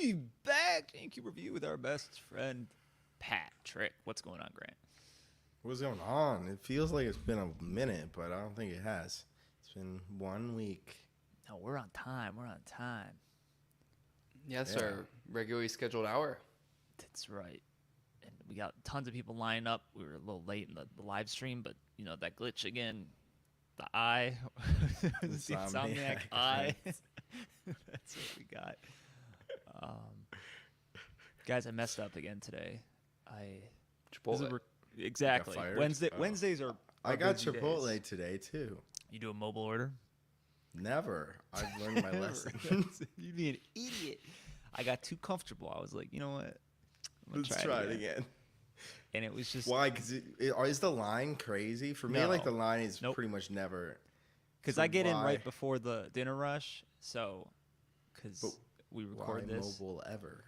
We back. GameCube review with our best friend Patrick. What's going on, Grant? What's going on? It feels like it's been a minute, but I don't think it has. It's been 1 week. No, we're on time. Yeah, it's our regularly scheduled hour. That's right. And we got tons of people lining up. We were a little late in the live stream, but you know that glitch again. The eye, the insomniac eye. That's what we got. Guys, I messed up again today. Chipotle. Exactly. Wednesdays are I got busy Chipotle days. Today too. You do a mobile order? Never. I've learned my lesson. You'd be an idiot. I got too comfortable. I was like, you know what? Let's try it again. And it was just why? Because is the line crazy for me? No. Like the line is Nope. pretty much never. because So I get in why- right before the dinner rush. So because But we Why record this. mobile ever?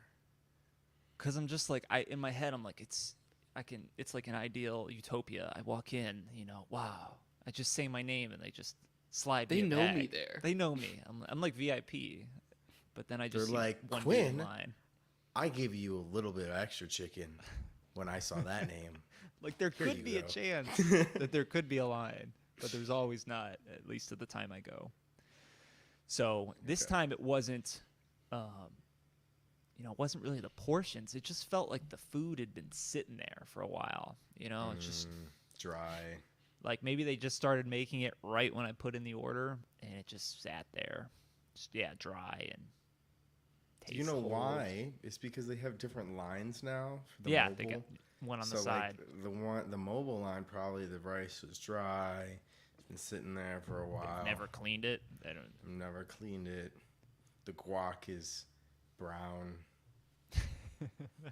Because I'm just like in my head I'm like it's like an ideal utopia. I walk in, wow. I just say my name and they just slide. They me a know bag. me there. They know me. I'm like VIP, but then I just They're see like, one Quinn. big line. I gave you a little bit of extra chicken when I saw that name. Like there Here could you be a go. chance that there could be a line, but there's always not. At least at the time I go. So this Okay. time it wasn't. It wasn't really the portions. It just felt like the food had been sitting there for a while. It's just Dry. like maybe they just started making it right when I put in the order, and it just sat there, dry and. Do you know taste old. why? It's because they have different lines now for the Yeah, mobile. they got one on so the side. Like the mobile line, probably the rice was dry. It's been sitting there for a while. Never cleaned it. They don't. I've never cleaned it. The guac is brown.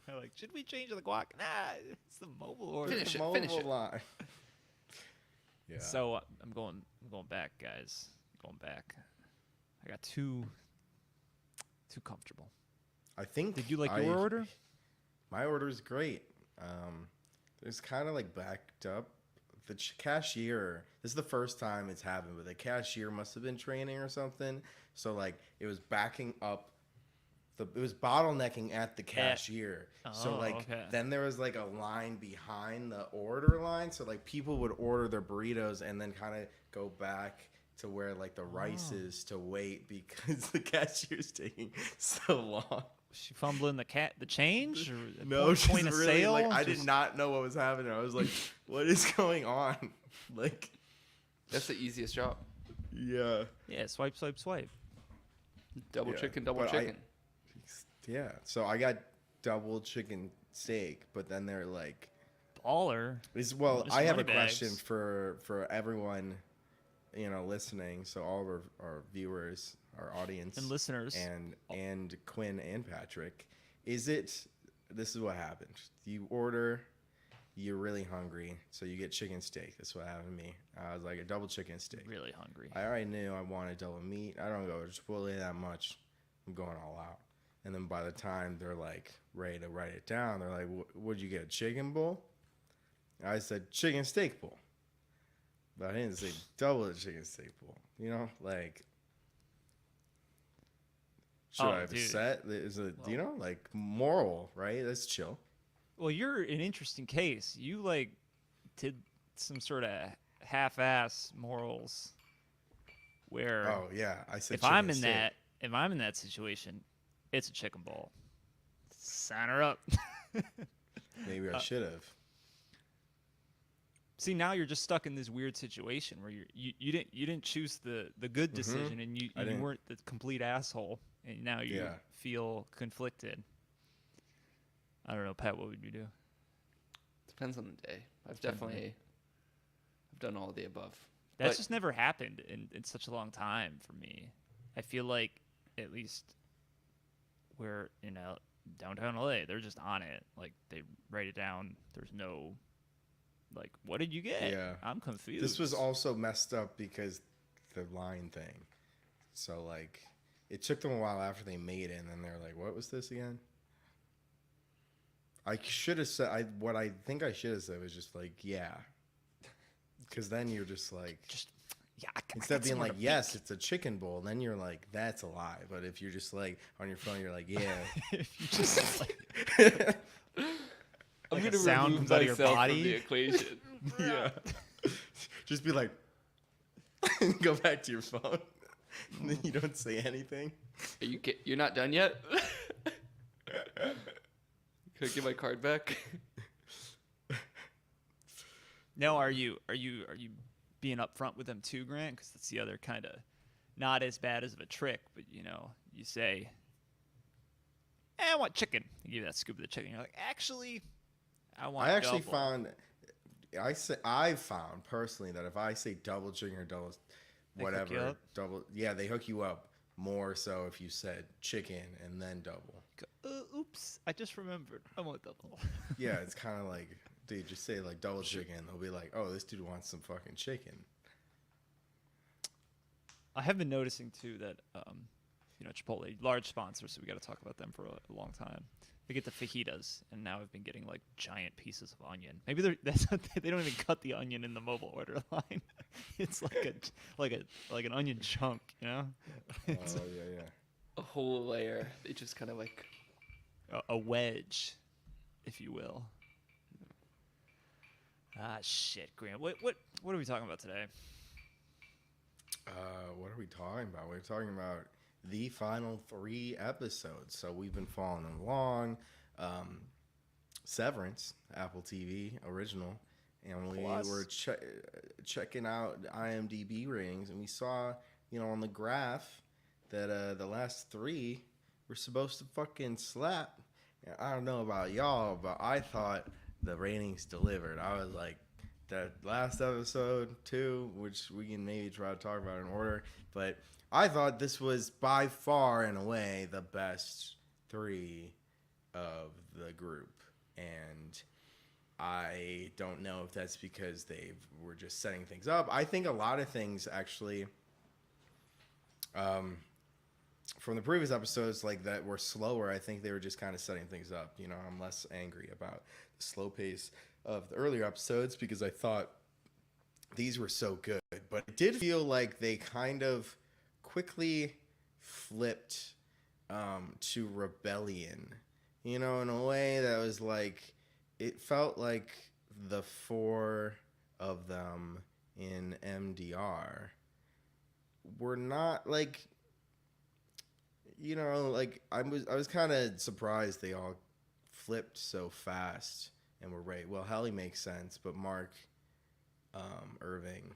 Like, should we change the guac? Nah, it's the mobile order. Finish The it, mobile finish it. line. Yeah. So I'm going back, guys. Going back. I got too comfortable. I think. Did you like your order? My order is great. It's kind of like backed up. The cashier. This is the first time it's happened, but the cashier must have been training or something. So like it was backing up. It was bottlenecking at the cashier. So like okay. then there was like a line behind the order line. So like people would order their burritos and then kind of go back to where like the rice is to wait because the cashier's taking so long. Was she fumbling the change? Or at No, she's point of really sale? like I did Just- not know what was happening. I was like, what is going on? Like, That's the easiest job. yeah. Yeah, swipe. Double Yeah, chicken, double but chicken. Yeah. So I got double chicken steak, but then they're like, Baller. well, Just I have a money question bags. for everyone, listening. So all of our viewers, our audience, And listeners. and Quinn and Patrick, this is what happened. You order, you're really hungry, so you get chicken steak. That's what happened to me. I was like a double chicken steak. Really hungry. I already knew I wanted double meat. I don't go to Chipotle that much. I'm going all out. And then by the time they're like ready to write it down, they're like, "Would you get a chicken bowl?" I said chicken steak bowl, but I didn't say double chicken steak bowl. Like, should Oh, I have a dude. set? Is it Well- like moral, right? That's chill. Well, you're an interesting case. You like did some sort of half-ass morals where Oh yeah, I said. if I'm in chicken that situation, it's a chicken bowl. Sign her up. steak. Maybe I should have. See, now you're just stuck in this weird situation where you didn't choose the good decision, and you didn't. weren't the complete asshole, and now you Yeah. feel conflicted. I don't know, Pat. What would you do? Depends on the day. I've done all of the above. That's But- just never happened in such a long time for me. I feel like at least we're downtown LA, they're just on it. Like they write it down. There's no like, what did you get? Yeah. I'm confused. This was also messed up because the line thing. So like, it took them a while after they made it, and then they're like, "What was this again?" I should have said. What I think I should have said was just like, "Yeah," because then you're just like, Yeah, I Instead got of being somewhere like, to yes, peek. it's a chicken bowl, then you're like, that's a lie. But if you're just like on your phone, you're like, yeah. If you just like, I'm like a gonna sound remove comes out of your myself from the body. equation. Yeah. Just be like, go back to your phone. And then you don't say anything. You're not done yet? Could I get my card back? No, are you being upfront with them too, Grant? Because that's the other kind of not as bad as of a trick, but you say, I want chicken. You give you that scoop of the chicken. You're like, actually, I want. I actually double. I've found personally that if I say double chicken or double They hook you whatever, up? double, yeah, they hook you up more so if you said chicken and then double. Oops, I just remembered. I want double. Yeah, it's kind of like, dude, just say like double chicken. They'll be like, oh, this dude wants some fucking chicken. I have been noticing too that Chipotle, large sponsor, so we got to talk about them for a long time. They get the fajitas, and now I've been getting like giant pieces of onion. Maybe they don't even cut the onion in the mobile order line. It's like an onion chunk, Oh yeah. A whole layer. They just kind of like. a wedge, if you will. Ah, shit, Grant. What are we talking about today? What are we talking about? We're talking about the final 3 episodes. So we've been following along. Severance, Apple TV original, and we Plus. were checking out IMDb ratings, and we saw, on the graph that the last 3 were supposed to fucking slap. And I don't know about y'all, but I thought the ratings delivered. I was like, that last episode 2, which we can maybe try to talk about in order, but I thought this was by far and away the best 3 of the group. And I don't know if that's because they were just setting things up. I think a lot of things actually from the previous episodes like that were slower. I think they were just kind of setting things up. I'm less angry about the slow pace of the earlier episodes because I thought these were so good. But it did feel like they kind of quickly flipped to rebellion, in a way that was like, it felt like the 4 of them in MDR were not like, like I was kind of surprised they all flipped so fast and were right. Well, Hallie makes sense, but Mark, Irving,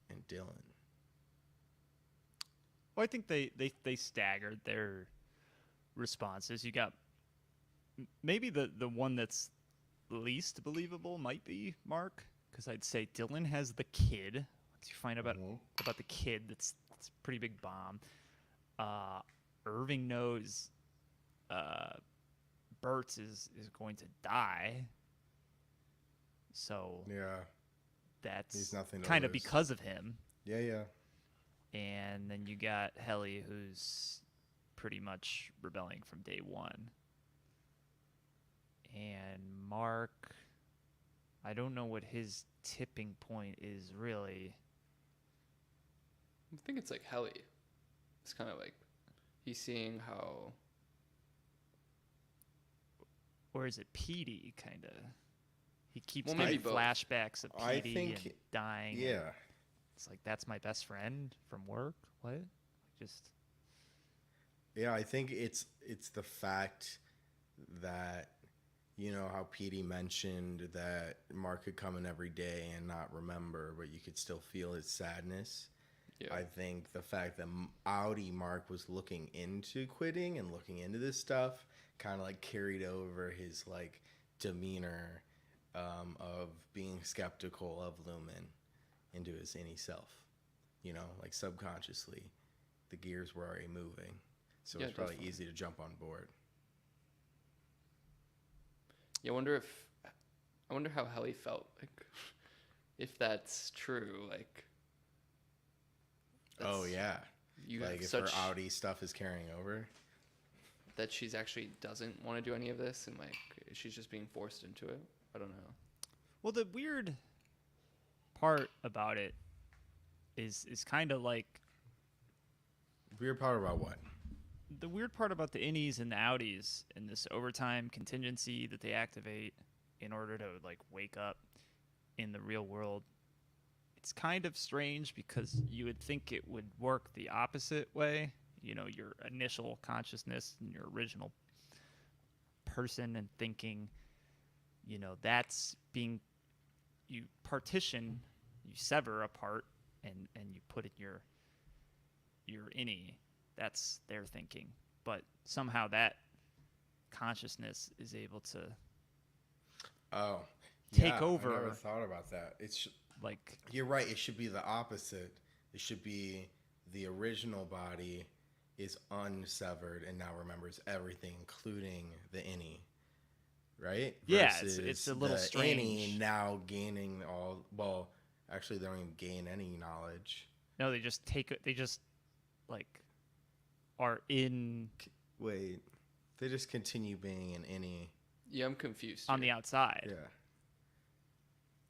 and Dylan. Well, I think they staggered their responses. You got maybe the one that's least believable might be Mark, because I'd say Dylan has the kid. Once you find out about the kid, that's a pretty big bomb. Irving knows Bert is going to die, so Yeah, that's he's nothing to kind of lose. because of him. Yeah. And then you got Helly, who's pretty much rebelling from day one. And Mark, I don't know what his tipping point is really. I think it's like Helly. It's kind of like he's seeing how. Or is it Petey, kind of? He keeps Well, getting maybe both. flashbacks of I Petey think- and dying. Yeah. and it's like, that's my best friend from work? What? Just... Yeah, I think it's the fact that, how Petey mentioned that Mark could come in every day and not remember, but you could still feel his sadness. Yeah. I think the fact that Audi Mark was looking into quitting and looking into this stuff kind of like carried over his like demeanor of being skeptical of Lumen into his innie self. Like subconsciously, the gears were already moving. So Yeah, it's probably definitely. easy to jump on board. Yeah, I wonder how Helly felt, like, if that's true, like. Oh that's- yeah, You like have if such her Audi stuff is carrying over. that she's actually doesn't want to do any of this, and like she's just being forced into it. I don't know. Well, the weird part about it is kind of like Weird part about what? the weird part about the innies and the outies and this overtime contingency that they activate in order to like wake up in the real world. It's kind of strange because you would think it would work the opposite way. You know, your initial consciousness and your original person and thinking, you know, that's being, you partition, you sever a part and you put in your innie. That's their thinking. But somehow that consciousness is able to Oh, take yeah, over. I never thought about that. It's like, you're right. It should be the opposite. It should be the original body is unsevered and now remembers everything, including the innie, right? Yeah, Versus it's a little the strange. innie now gaining all. Well, actually, they don't even gain any knowledge. no, they just take it, they just like are in Wait, they just continue being an innie. Yeah, I'm confused. on the here. outside. Yeah.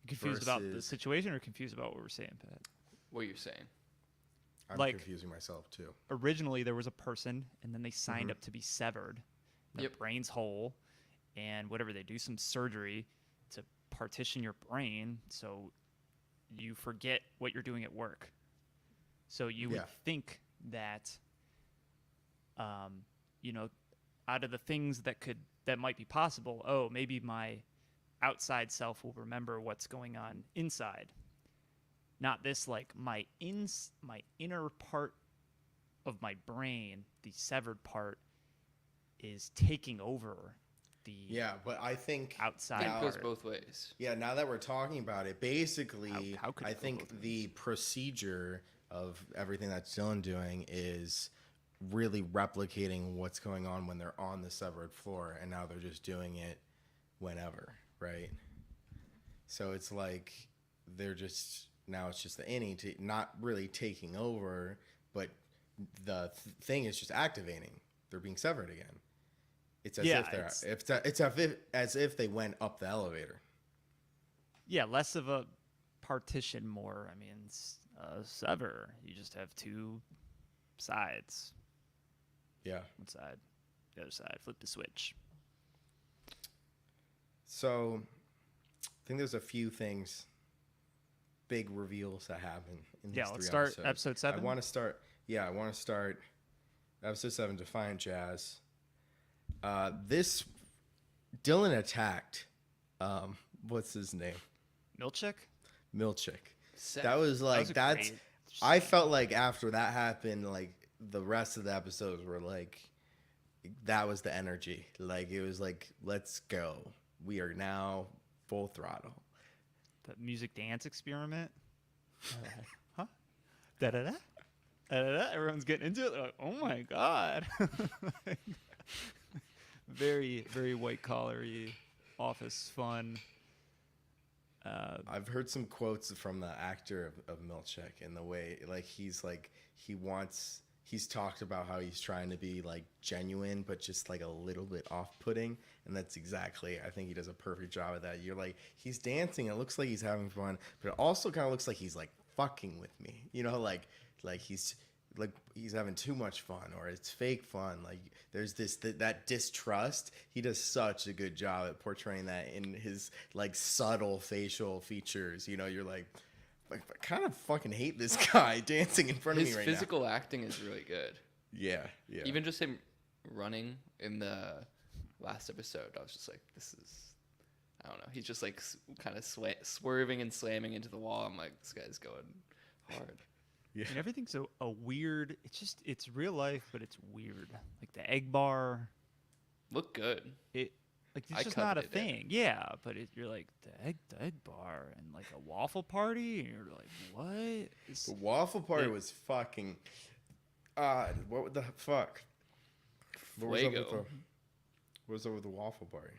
Confused about the Versus- situation or confused about what we're saying, Pat? What you're saying. I'm Like- confusing myself too. Originally, there was a person, and then they signed Mhm. up to be severed. Their Yep. brain's whole, and whatever, they do some surgery to partition your brain so you forget what you're doing at work. So you would Yeah. think that, you know, out of the things that might be possible, oh, maybe my outside self will remember what's going on inside. Not this, like my inner part of my brain, the severed part, is taking over the Yeah, but I think I outside think it goes part. both ways. Yeah, now that we're talking about it, basically, How could I it go think both ways? the procedure of everything that Dylan doing is really replicating what's going on when they're on the severed floor, and now they're just doing it whenever, right? So it's like they're just now it's just the innie not really taking over, but the thing is just activating. They're being severed again. It's as Yeah, if they're it's as if they went up the elevator. Yeah, less of a partition, more. I mean, it's a sever. You just have two sides. Yeah. One side, the other side. Flip the switch. So, I think there's a few things, big reveals that happen in these Yeah, three let's start episodes. episode 7. I want to start. Yeah, I want to start episode 7. Defiant Jazz. This Dylan attacked. What's his name? Milchik? Milchik. Seth. That was like a that's. great- I felt like after that happened, like the rest of the episodes were like, that was the energy. Like it was like, let's go. We are now full throttle. The music dance experiment. Huh? Da da da. Da da da. Everyone's getting into it. They're like, oh my god. Very, very white collary, office fun. I've heard some quotes from the actor of Milchek and the way he's talked about how he's trying to be like genuine but just like a little bit off-putting, and that's exactly, I think he does a perfect job of that. You're like, he's dancing, it looks like he's having fun, but it also kind of looks like he's like fucking with me, you know, like he's having too much fun, or it's fake fun. Like there's that distrust. He does such a good job at portraying that in his like subtle facial features. You know, you're like I kind of fucking hate this guy dancing in front of His me right physical acting is really good. now. Yeah. Even just him running in the last episode, I was just like, this is, I don't know. He's just like kind of swerving and slamming into the wall. I'm like, this guy's going hard. Yeah. And everything's a weird. It's real life, but it's weird. Like the egg bar. Look good. It's I just not a coveted it. thing. Yeah, but you're like the egg bar and like a waffle party, and you're like, what? The waffle party Yeah. was fucking odd. What the fuck? What was up with Fuego. what was up with the waffle party?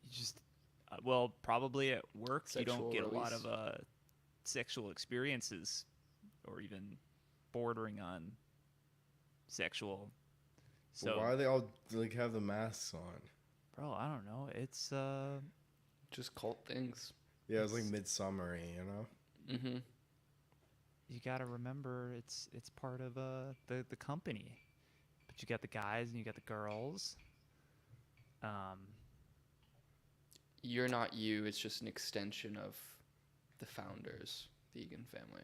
You just well, probably at work you don't Sexual get a lot release. of sexual experiences, or even bordering on sexual. But So, why do they all like have the masks on? bro, I don't know. It's Just cult things. Yeah, it was like midsummery, you know. Mm-hmm. you got to remember it's part of the company. But you got the guys and you got the girls. You're not you. It's just an extension of the founders, the Egan family.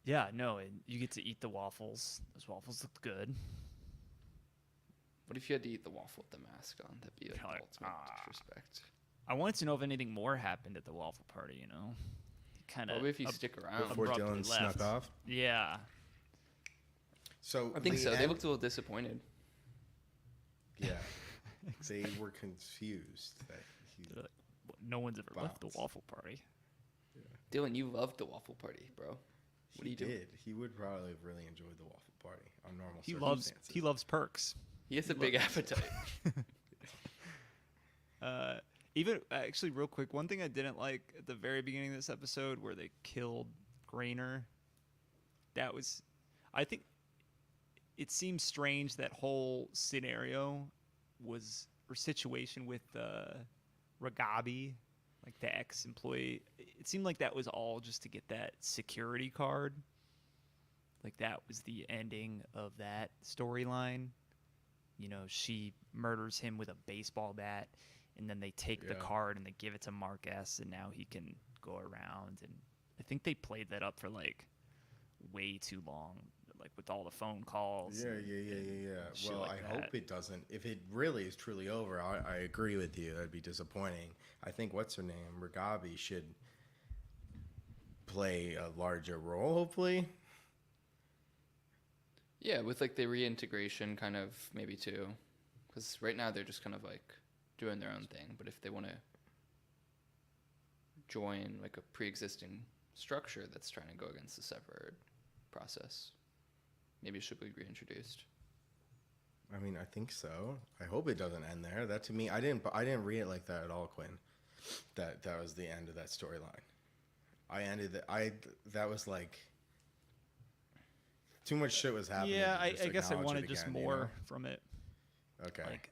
Yeah, no, and you get to eat the waffles. Those waffles looked good. What if you had to eat the waffle with the mask on? That'd be like You're like, ultimate disrespect. I wanted to know if anything more happened at the waffle party. Kind of. What if you stick around? Before abruptly Dylan left. snuck off. Yeah. So I think the so. They end- looked a little disappointed. Yeah, they were confused that he. They're like, no one's ever left the Bounced. waffle party. Dylan, you loved the waffle party, bro. What do you do? did. He would probably have really enjoyed the waffle party on normal He circumstances. loves perks. He has a big appetite. Even actually, real quick, one thing I didn't like at the very beginning of this episode where they killed Grainer. That was, I think, it seems strange that whole scenario was or situation with Ragabi, like the ex-employee. It seemed like that was all just to get that security card. Like that was the ending of that storyline. She murders him with a baseball bat, and then they take the Yeah. card and they give it to Mark S, and now he can go around. And I think they played that up for like way too long, like with all the phone calls. Yeah. shit Well, like I hope that. it doesn't. If it really is truly over, I agree with you. That'd be disappointing. I think what's her name, Ragabi, should play a larger role. Hopefully. Yeah, with like the reintegration kind of maybe too. Because right now they're just kind of like doing their own thing. But if they want to join like a pre-existing structure that's trying to go against the severed process, maybe it should be reintroduced. I mean, I think so. I hope it doesn't end there. That to me, I didn't read it like that at all, Quinn. That was the end of that storyline. That was like too much shit was happening. Yeah, to I just guess I acknowledge wanted it just again, more from it. Okay. Like,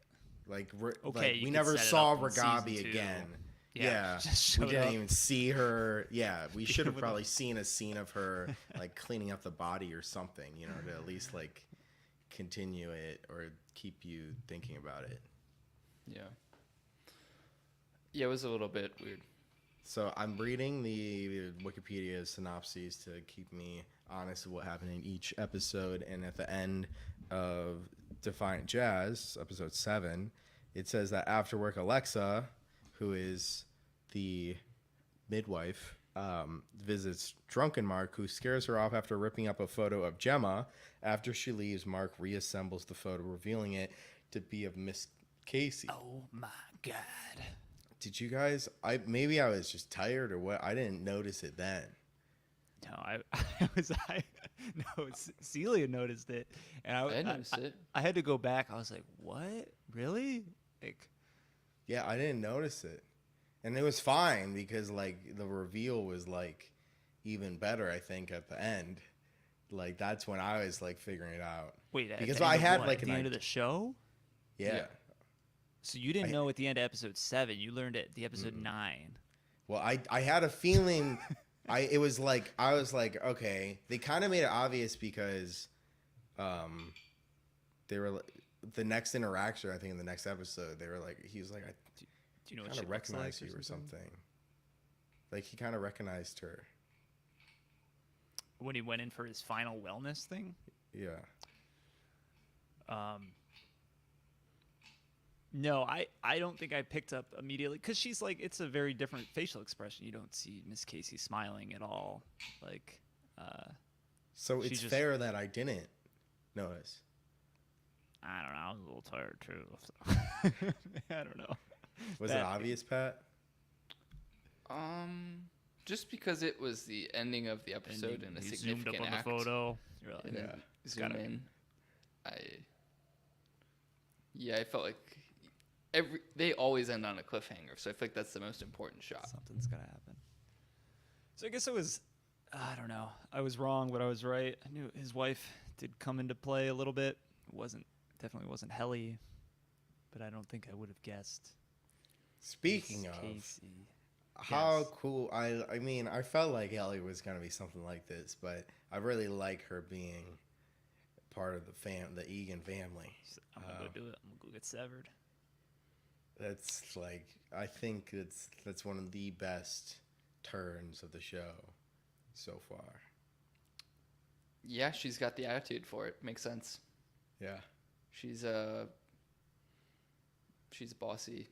Like you we could never set it saw up in season Ragabi 2. again. Yeah, just we showed didn't up. even see her. Yeah, we should have With a- probably seen a scene of her like cleaning up the body or something, to at least like continue it or keep you thinking about it. Yeah. Yeah, it was a little bit weird. So I'm reading the Wikipedia synopses to keep me honest with what happened in each episode. And at the end of Defiant Jazz, episode 7, it says that after work Alexa, who is the midwife, visits drunken Mark, who scares her off after ripping up a photo of Gemma. After she leaves, Mark reassembles the photo, revealing it to be of Miss Casey. Oh my god. Did you guys? Maybe I was just tired or what? I didn't notice it then. No, no, Celia noticed it, and I noticed it. I had to go back. I was like, "What? Really?" Like, Yeah, I didn't notice it, and it was fine because like the reveal was like even better. I think at the end, like that's when I was like figuring it out. wait, at Because the end I of had what? like at the an end of the show. Yeah. Yeah. So you didn't I- know at the end of episode 7. You learned at the episode 9. Well, I had a feeling. I was like, okay, they kind of made it obvious because, they were the next interaction. I think in the next episode, they were like, he was like, I Do you know what kind she of looks recognize like you or something. Like he kind of recognized her. When he went in for his final wellness thing. Yeah. No, I don't think I picked up immediately because she's like, it's a very different facial expression. You don't see Miss Casey smiling at all. Like, So She it's just- fair that I didn't notice. I don't know. I was a little tired too. So. I don't know. Was it That- obvious, Pat? Just because it was the ending of the episode and a he zoomed significant up on act. the photo. You're like, And then Yeah. zoom gotta- in. I felt like they always end on a cliffhanger, so I feel like that's the most important shot. something's gonna happen. So I guess it was. I don't know. I was wrong, but I was right. I knew his wife did come into play a little bit. It definitely wasn't Helly, but I don't think I would have guessed. Speaking Miss of, Casey. how Yes. cool. I mean, I felt like Ellie was gonna be something like this, but I really like her being part of the Egan family. I'm gonna go do it. I'm gonna go get severed. That's like, I think that's one of the best turns of the show so far. Yeah, she's got the attitude for it. Makes sense. Yeah. She's bossy.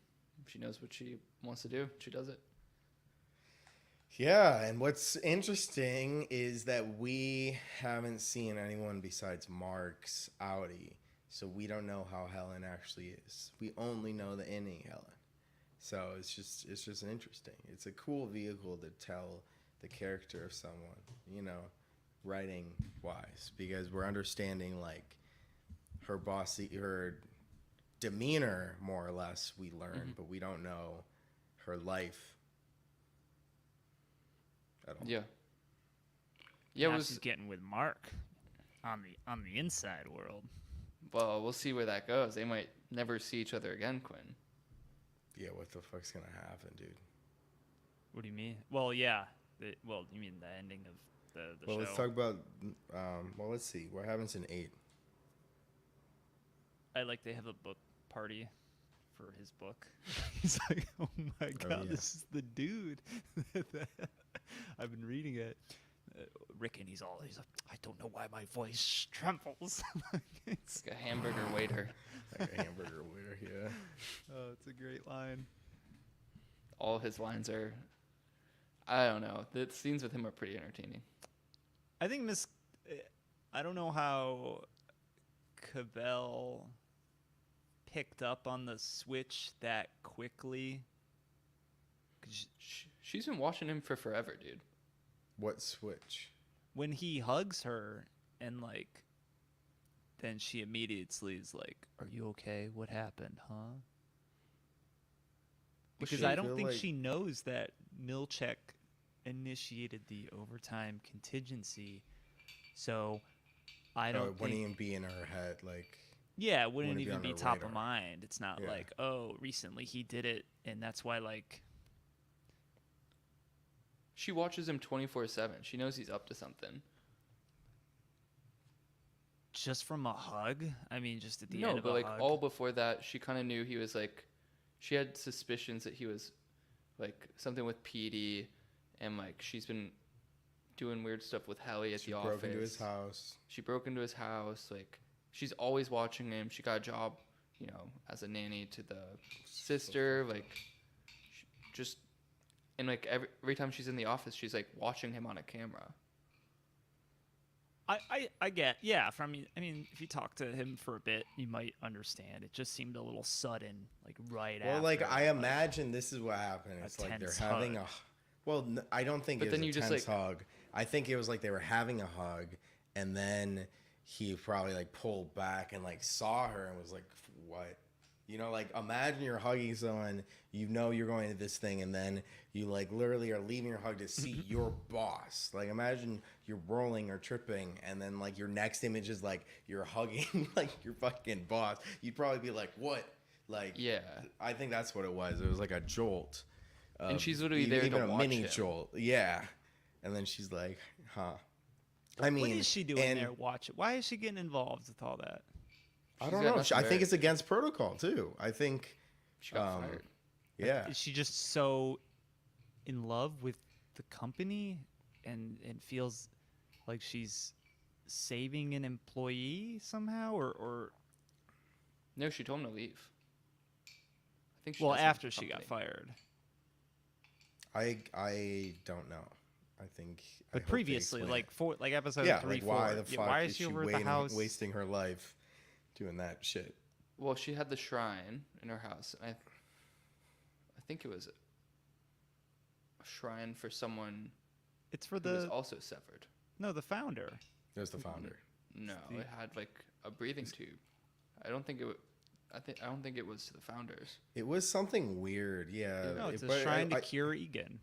She knows what she wants to do. She does it. Yeah, and what's interesting is that we haven't seen anyone besides Mark's Audi, so we don't know how Helen actually is. We only know the inning Helen. So it's just interesting. It's a cool vehicle to tell the character of someone, writing wise, because we're understanding like her bossy, her demeanor more or less we learn, but we don't know her life at all. Yeah. Yeah, Now it was. she's getting with Mark on the inside world. Well, we'll see where that goes. They might never see each other again, Quinn. Yeah, what the fuck's gonna happen, dude? What do you mean? Well, yeah. You mean the ending of the Well, show? let's talk about. Let's see what happens in 8. I like they have a book party for his book. He's like, oh my god, yeah. this is the dude. I've been reading it. Rick, and he's like, I don't know why my voice trembles. It's like a hamburger waiter. Like a hamburger waiter, yeah. Oh, it's a great line. All his lines are, I don't know. The scenes with him are pretty entertaining. I think I don't know how Cabell picked up on the switch that quickly. She's been watching him for forever, dude. What switch? When he hugs her and like, then she immediately is like, "Are you okay? What happened, huh?" Because I don't think she knows that Milchek initiated the overtime contingency, so I don't It wouldn't think. even be in her head, like. Yeah, it wouldn't wouldn't be even on be her top radar. of mind. It's not Yeah. like, oh, recently he did it, and that's why like. She watches him 24/7. She knows he's up to something. Just from a hug? I mean, just at the No, end of but a like hug? all before that, she kind of knew he was like, she had suspicions that he was like something with PD, and like she's been doing weird stuff with Hallie at She the broke office. into his house. She broke into his house. Like she's always watching him. She got a job, as a nanny to the sister. Like, just and like every time she's in the office, she's like watching him on a camera. I get, yeah. I mean, if you talk to him for a bit, you might understand. It just seemed a little sudden, like right after. Well, like I imagine this is what happened. It's like they're tense having hug. I don't think But it was then a you just, tense like- hug. I think it was like they were having a hug, and then he probably like pulled back and like saw her and was like, "What?" Like imagine you're hugging someone, you're going to this thing, and then you like literally are leaving your hug to see your boss. Like imagine you're rolling or tripping, and then like your next image is like you're hugging like your fucking boss. You'd probably be like, "What?" Like, Yeah. I think that's what it was. It was like a jolt. And she's literally there even to a watch mini him. jolt. Yeah. And then she's like, "Huh." I mean, What is she doing and there? Watch it. Why is she getting involved with all that? I She's don't got know. nothing I think better. it's against protocol too. I think. She got fired. Yeah. Is she just so in love with the company and feels like she's saving an employee somehow, or No, she told him to leave. I think she well, doesn't after like the she got company. fired. I don't know. I think. I But hope they previously, explain like it. episode Yeah, 3, like 4. why the Yeah, fuck why is she over at the house? wasting her life doing that shit? Well, she had the shrine in her house. I think it was a shrine for someone It's for who was the also severed. the founder. There's the founder. No, the- it had like a breathing tube. I don't think it. I don't think it was to the founders. It was something weird. Yeah. No, it's but a shrine to I- cure Egan.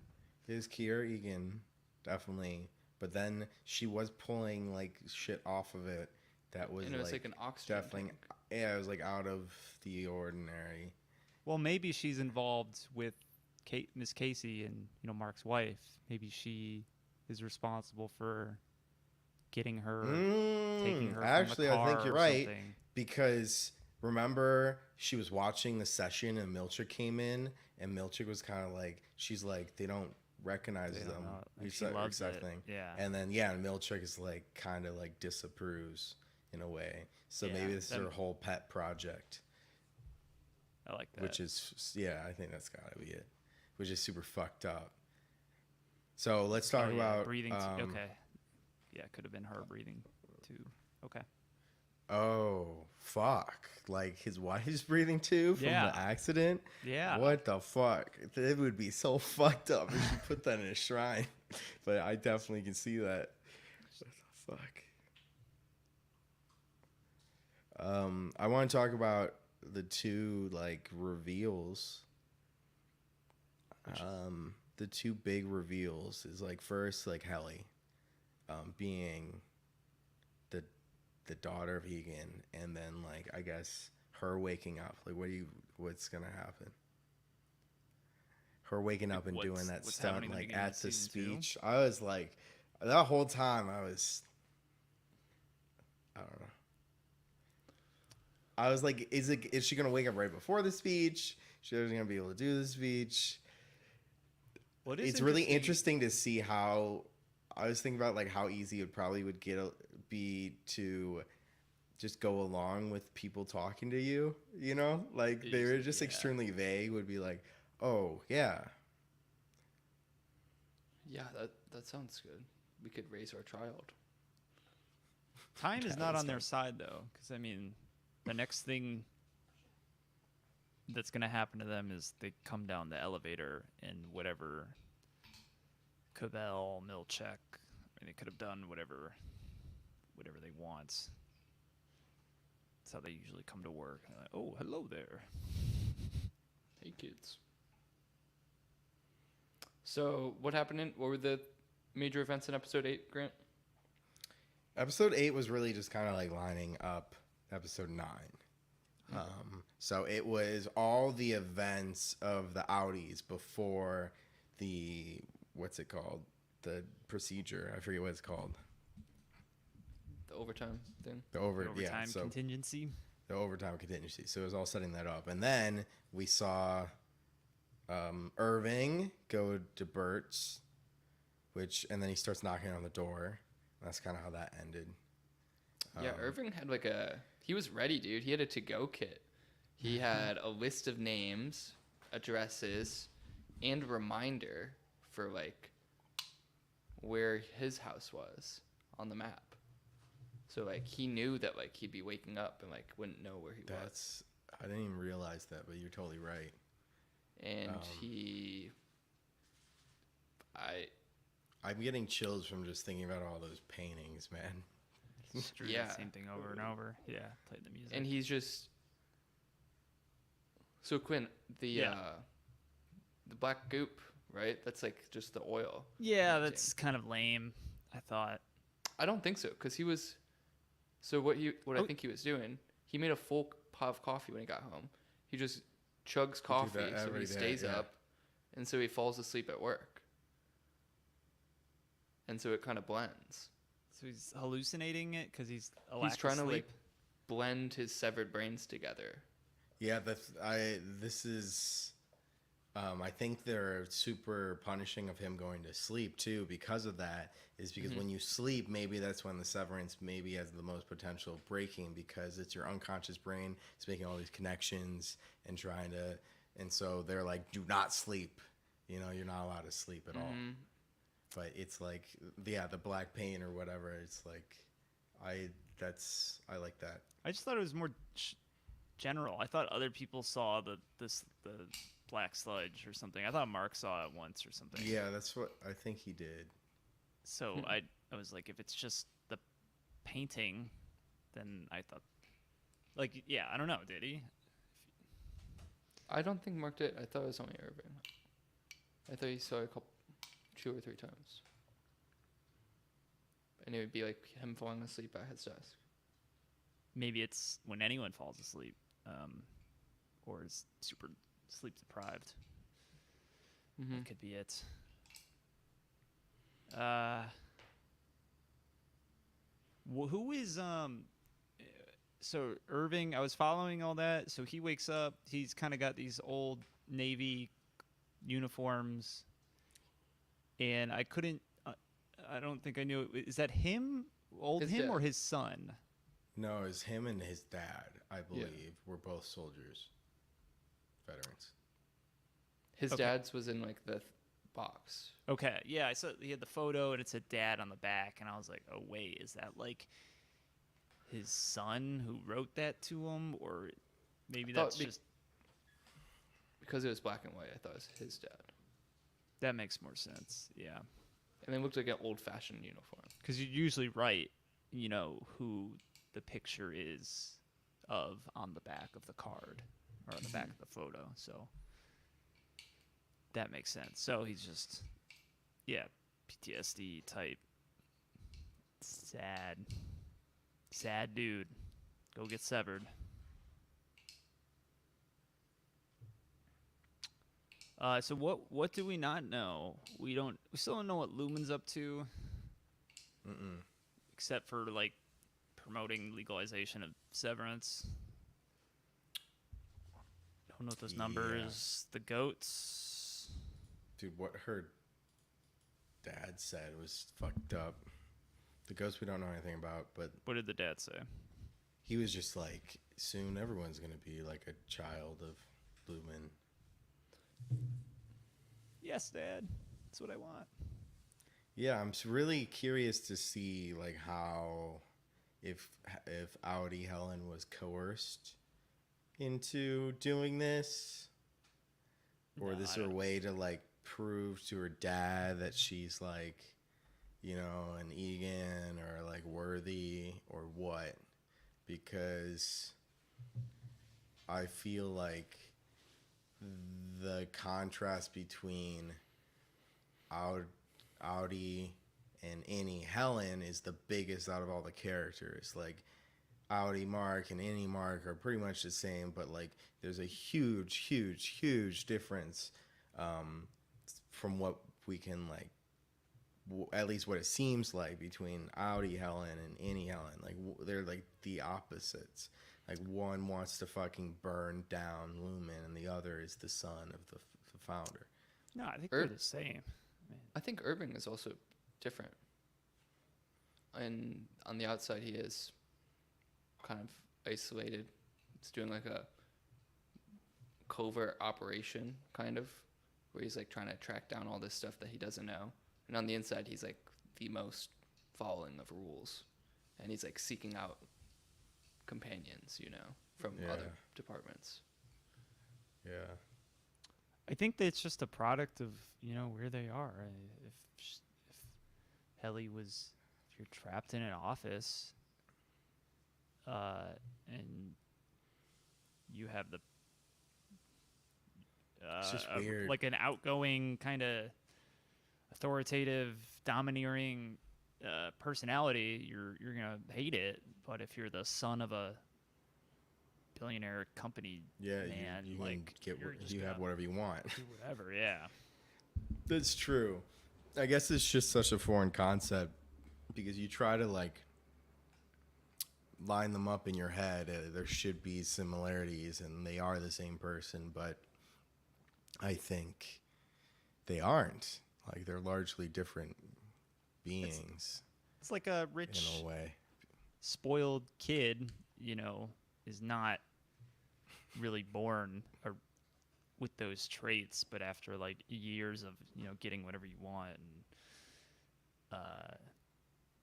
It is Kiera Egan, definitely. But then she was pulling like shit off of it that was, And it was like an oxygen definitely. tank. Yeah, it was like out of the ordinary. Well, maybe she's involved with Miss Casey and Mark's wife. Maybe she is responsible for getting her, taking her Actually, from the I car think you're or right something. because remember she was watching the session and Milchick came in and Milchick was kind of like, she's like, they don't recognize They them. don't know. And You she said- loves it. thing. Yeah. And then and Milchick is like kind of like disapproves in a way. So Yeah, maybe this is that- her whole pet project, I like that. which is I think that's gotta be it, which is super fucked up. So let's talk about breathing. Okay. Yeah, it could have been her breathing too. Okay. Oh fuck! Like his wife's breathing too from Yeah. the accident. Yeah. What the fuck? It would be so fucked up if she put that in a shrine. But I definitely can see that. What the fuck? I want to talk about the two like reveals. The two big reveals is like first like Helly, being the daughter of Egan, and then like I guess her waking up. Like what's gonna happen? Her waking up and What's- doing that what's stunt happening in the like beginning of at the season two? speech. I was like, that whole time I don't know. I was like, is she gonna wake up right before the speech? She's gonna be able to do the speech. What is It's really interesting to see how I was thinking about like how easy it probably would be to just go along with people talking to you, you know, like they were just Yeah. extremely vague. Would be like, oh yeah, Yeah, that sounds good. We could raise our child. Time is Yeah, not that's on their fine. side though, because I mean, the next thing that's gonna happen to them is they come down the elevator and whatever Cavell, Milchek, I mean, they could have done whatever they want. That's how they usually come to work. They're like, oh, hello there. Hey, kids. So, what were the major events in episode 8, Grant? episode 8 was really just kind of like lining up episode 9. So it was all the events of the Audis before the what's it called, the procedure. I forget what it's called. The overtime thing? The The overtime so contingency. the overtime contingency. So it was all setting that up, and then we saw Irving go to Bert's, and then he starts knocking on the door. That's kind of how that ended. Yeah, Irving had he was ready, dude. He had a to-go kit. He had a list of names, addresses, and a reminder for like where his house was on the map. So like he knew that like he'd be waking up and like wouldn't know where he was. I didn't even realize that, but you're totally right. And I'm getting chills from just thinking about all those paintings, man. Just drew Yeah. the same thing over and over. Yeah, played the music. and he's just so Quinn, the black goop, right? That's like just the oil. yeah, that's kind of lame, I thought. I don't think so, because he was. So what I think he was doing, he made a full pot of coffee when he got home. He just chugs coffee, that so every he day, stays yeah. up, and so he falls asleep at work. And so it kind of blends. So he's hallucinating it because he's He's trying to sleep. like blend his severed brains together. Yeah, this is. I think they're super punishing of him going to sleep too because of that. Is because when you sleep, maybe that's when the severance maybe has the most potential of breaking because it's your unconscious brain. It's making all these connections and trying to, and so they're like, do not sleep. You know, you're not allowed to sleep at all. But it's like, the black paint or whatever. It's like, I like that. I just thought it was more general. I thought other people saw the black sludge or something. I thought Mark saw it once or something. Yeah, that's what I think he did. So I was like, if it's just the painting, then I thought, like, yeah, I don't know, did he? I don't think Mark did. I thought it was only Irving. I thought he saw it 2 or 3 times. And it would be like him falling asleep at his desk. Maybe it's when anyone falls asleep, or is super sleep deprived. Mm-hmm. That could be it. Uh, who is So Irving, I was following all that. So he wakes up. He's kind of got these old Navy uniforms, and I couldn't. I don't think I knew. Is that him, old His him, dad. or his son? No, it's him and his dad, I Yeah. believe, were both soldiers, veterans. His Okay. dad's was in like the box. Okay, yeah, I saw he had the photo, and it said dad on the back, and I was like, oh wait, is that like his son who wrote that to him, or maybe I thought that's just because it was black and white. I thought it was his dad, that makes more sense. Yeah, and it looked like an old-fashioned uniform. because you usually write, who the picture is of on the back of the card or on the back of the photo. So that makes sense. So he's just, yeah, PTSD type, sad dude. Go get severed. So what do we not know? We still don't know what Lumen's up to, Mm-mm. except for like promoting legalization of Severance. Don't know what those Yeah. numbers. The goats. Dude, what her dad said was fucked up. The ghost we don't know anything about, but What did the dad say? he was just like, soon everyone's going to be like a child of Lumen. Yes, Dad. That's what I want. Yeah, I'm really curious to see like how if Audi Helen was coerced into doing this, or No, this I her don't- way to like prove to her dad that she's like, an Egan or like worthy or what, because I feel like the contrast between Audi and Annie Helen is the biggest out of all the characters. Like Audi Mark and Annie Mark are pretty much the same, but like there's a huge difference from what we can like, at least what it seems like between Audi Helen and Annie Helen. Like they're like the opposites. Like one wants to fucking burn down Lumen, and the other is the son of the founder. No, I think Er- they're the same. I think Irving is also different. And on the outside, he is kind of isolated. He's doing like a covert operation, kind of, where he's like trying to track down all this stuff that he doesn't know. And on the inside, he's like the most following of rules. And he's like seeking out companions, from Yeah. other departments. Yeah. I think that it's just a product of where they are. If Helly was, if you're trapped in an office, and you have the It's just weird. like an outgoing kind of authoritative, domineering personality, you're gonna hate it. But if you're the son of a billionaire company Yeah, man, you like can you're just you have gonna whatever you want. do whatever. Yeah. That's true. I guess it's just such a foreign concept because you try to like line them up in your head. There should be similarities and they are the same person, but I think they aren't. Like they're largely different beings It's like a in rich, a way. spoiled kid, is not really born with those traits, but after like years of getting whatever you want and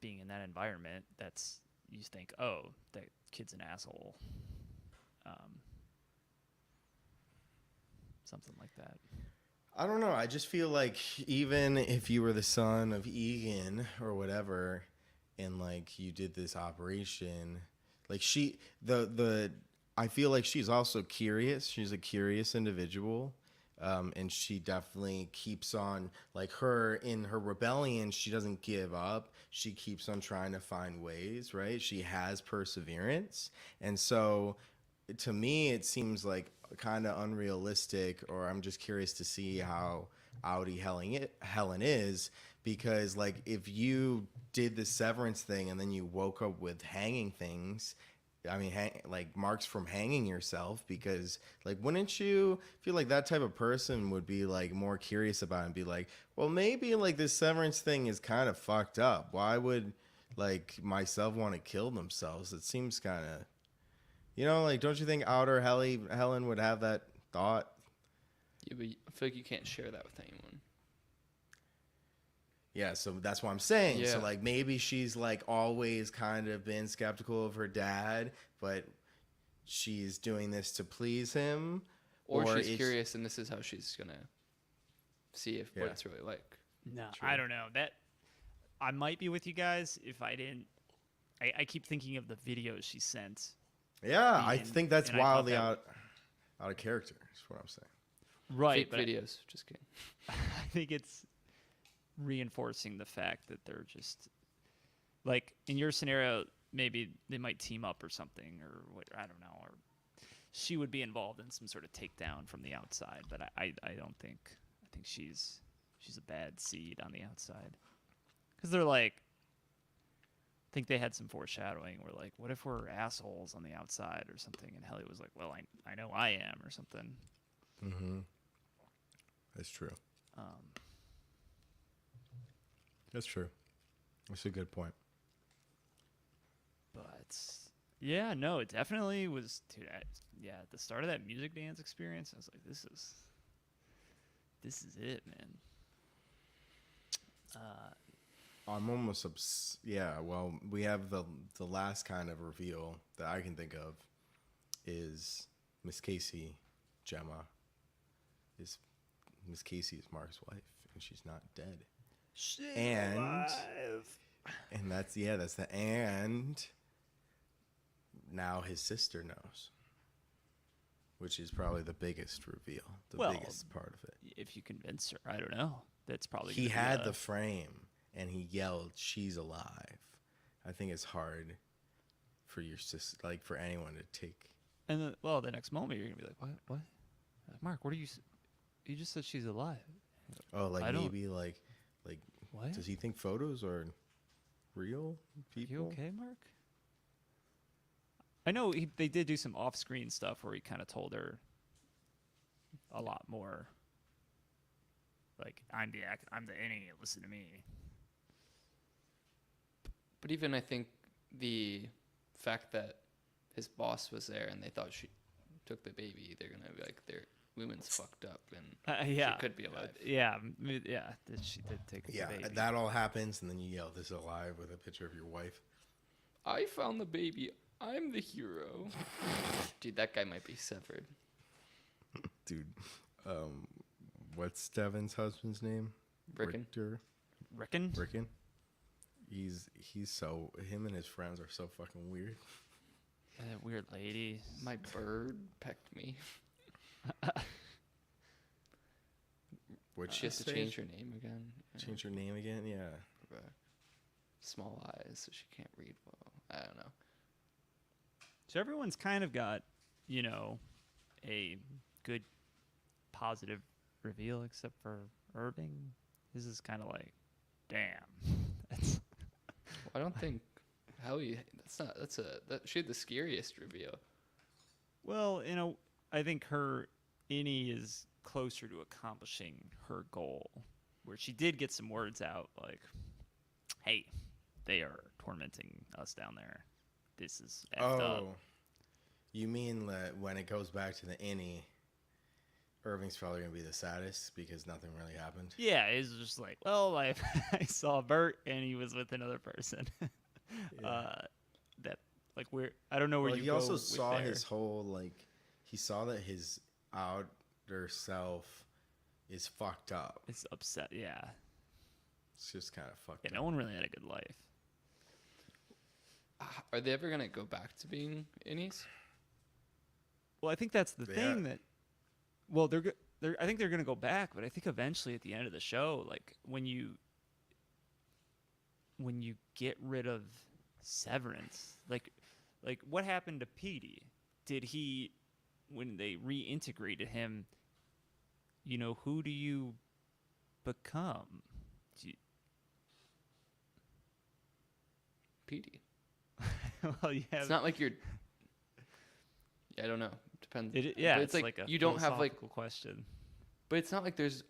being in that environment, that's you think, oh, that kid's an asshole, something like that. I don't know. I just feel like even if you were the son of Egan or whatever, and like you did this operation, like I feel like she's also curious. She's a curious individual, and she definitely keeps on like in her rebellion. She doesn't give up. She keeps on trying to find ways. Right? She has perseverance, and so to me, it seems like kind of unrealistic, or I'm just curious to see how outie Helen is, because like if you did the Severance thing and then you woke up with hanging things, I mean, like marks from hanging yourself, because like wouldn't you feel like that type of person would be like more curious about it and be like, well, maybe like this Severance thing is kind of fucked up. Why would like myself want to kill themselves? It seems kind of, like, don't you think outer Helen would have that thought? Yeah, but I feel like you can't share that with anyone. Yeah, so that's what I'm saying. So Yeah. like maybe she's like always kind of been skeptical of her dad, but she's doing this to please him, Or she's it's- curious, and this is how she's gonna see if what Yeah. it's really like. No, True. I don't know. That I might be with you guys if I didn't. I keep thinking of the videos she sent. Yeah, I And- think that's and I thought wildly that- out of character. Is what I'm saying. Right, Fake but videos. Just kidding. I think it's reinforcing the fact that they're just like in your scenario. Maybe they might team up or something, or what, I don't know, or she would be involved in some sort of takedown from the outside. But I don't think. I think she's a bad seed on the outside, because they're like. I think they had some foreshadowing where like, what if we're assholes on the outside or something? And Helly was like, well, I know I am, or something. Mm-hmm. That's true. That's true. That's a good point. But yeah, no, it definitely was. Dude, yeah, at the start of that music dance experience, I was like, this is it, man. I'm almost yeah. Well, we have the last kind of reveal that I can think of is Miss Casey, Gemma. Is Miss Casey is Mark's wife, and she's not dead. And that's the and now his sister knows, which is probably the biggest reveal, the Well, biggest part of it. If you convince her, I don't know. That's probably He gonna be had a- the frame and he yelled, "She's alive." I think it's hard for your sister, like for anyone to take. And then, well, the next moment you're gonna be like, what? Mark, what are you? You just said she's alive. Oh, like I don't- maybe like What? does he think photos are real people? You okay, Mark? I know they did do some off-screen stuff where he kind of told her a lot more. Like, I'm the innie. Listen to me. But even I think the fact that his boss was there and they thought she took the baby, they're gonna be like, "Their women's fucked up," and Yeah, she could be alive. Yeah, she did take the Yeah, baby. that all happens, and then you yell, "This is alive!" with a picture of your wife. I found the baby. I'm the hero. Dude, that guy might be severed. Dude, what's Devin's husband's name? Rickon? Richter? Reckon? Rickon? He's so, him and his friends are so fucking weird. That weird lady. My bird pecked me. Which She has to change her name again. Change her name again? Yeah. Small eyes, so she can't read well. I don't know. So everyone's kind of got, a good positive reveal except for Irving. This is kind of like, damn. That's I don't think Howie. She had the scariest reveal. well, I think her innie is closer to accomplishing her goal, where she did get some words out like, "Hey, they are tormenting us down there. This is effed up." Oh, you mean that when it goes back to the innie, Irving's probably gonna be the saddest because nothing really happened. Yeah, it's just like, well, I I saw Bert and he was with another person. That like I don't know where Well, you he go also with saw there. his whole he saw that his outer self is fucked up. It's upset. Yeah, It's just kind of fucked yeah. up. No one really had a good life. Are they ever gonna go back to being innies? Well, I think that's the Yeah. thing that. Well, I think they're gonna go back, but I think eventually at the end of the show, like when you get rid of Severance, like what happened to Petey? Did he, when they reintegrated him, who do you become? Do you, PD. well, you have It's not like you're. Yeah, I don't know. Depends. yeah, but it's like a you don't have like. philosophical question. But it's not like there's.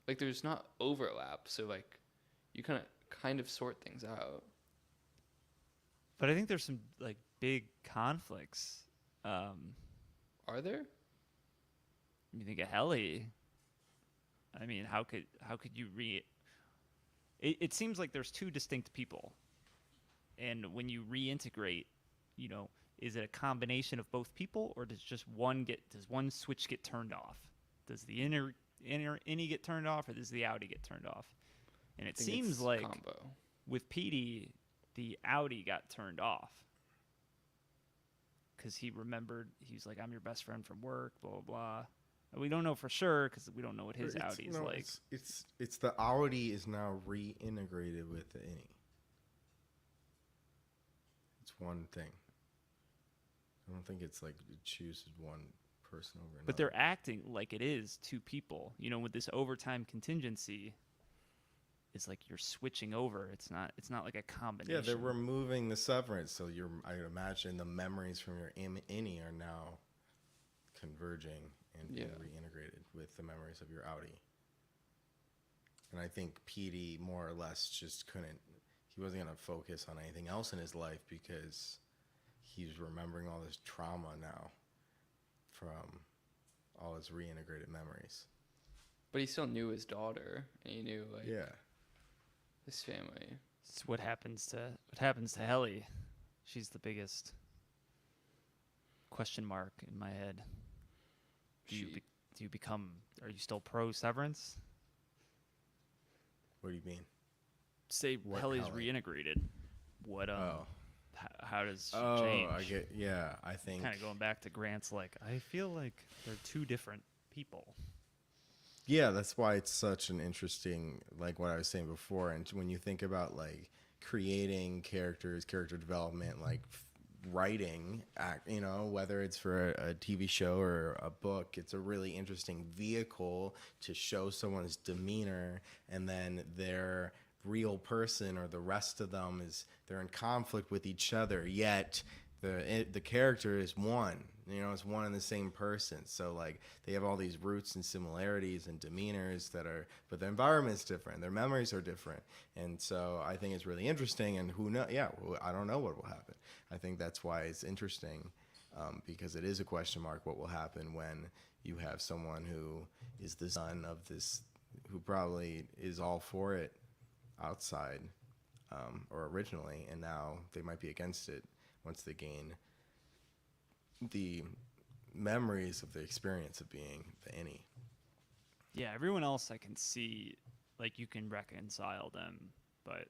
Like there's not overlap, so like, you kind of sort things out. But I think there's some like big conflicts. Are there? You think of Helly. I mean, how could you it seems like there's two distinct people. And when you reintegrate, is it a combination of both people, or does one switch get turned off? Does the inner innie get turned off, or does the outie get turned off? And it think seems it's like combo. with Petey, the outie got turned off. Because he remembered, he was like, I'm your best friend from work, blah, blah, blah. And we don't know for sure because we don't know what his outie is like. It's the outie is now reintegrated with the innie. It's one thing. I don't think it's like it chooses one person over another. But they're acting like it is two people. With this overtime contingency, it's like you're switching over. It's not like a combination. Yeah, they're removing the severance, so I imagine the memories from your innie are now converging and being reintegrated with the memories of your outie. And I think PD more or less just he wasn't going to focus on anything else in his life because he's remembering all this trauma now from all his reintegrated memories. But he still knew his daughter, and he knew his family. It's what happens to Helly. She's the biggest question mark in my head. Do you become? Are you still pro Severance? What do you mean? Say Helly's reintegrated. What how does she change? I think kind of going back to Grant's. Like I feel like they're two different people. Yeah, that's why it's such an interesting, like what I was saying before. And when you think about like creating characters, character development, like writing, whether it's for a TV show or a book, it's a really interesting vehicle to show someone's demeanor, and then their real person or the rest of them they're in conflict with each other, yet the character is one. It's one and the same person. So like they have all these roots and similarities and demeanors but the environment's different. Their memories are different. And so I think it's really interesting. And who knows? Yeah, I don't know what will happen. I think that's why it's interesting because it is a question mark what will happen when you have someone who is the son of this, who probably is all for it outside or originally, and now they might be against it once they gain the memories of the experience of being the innie. Yeah, everyone else I can see, like you can reconcile them, but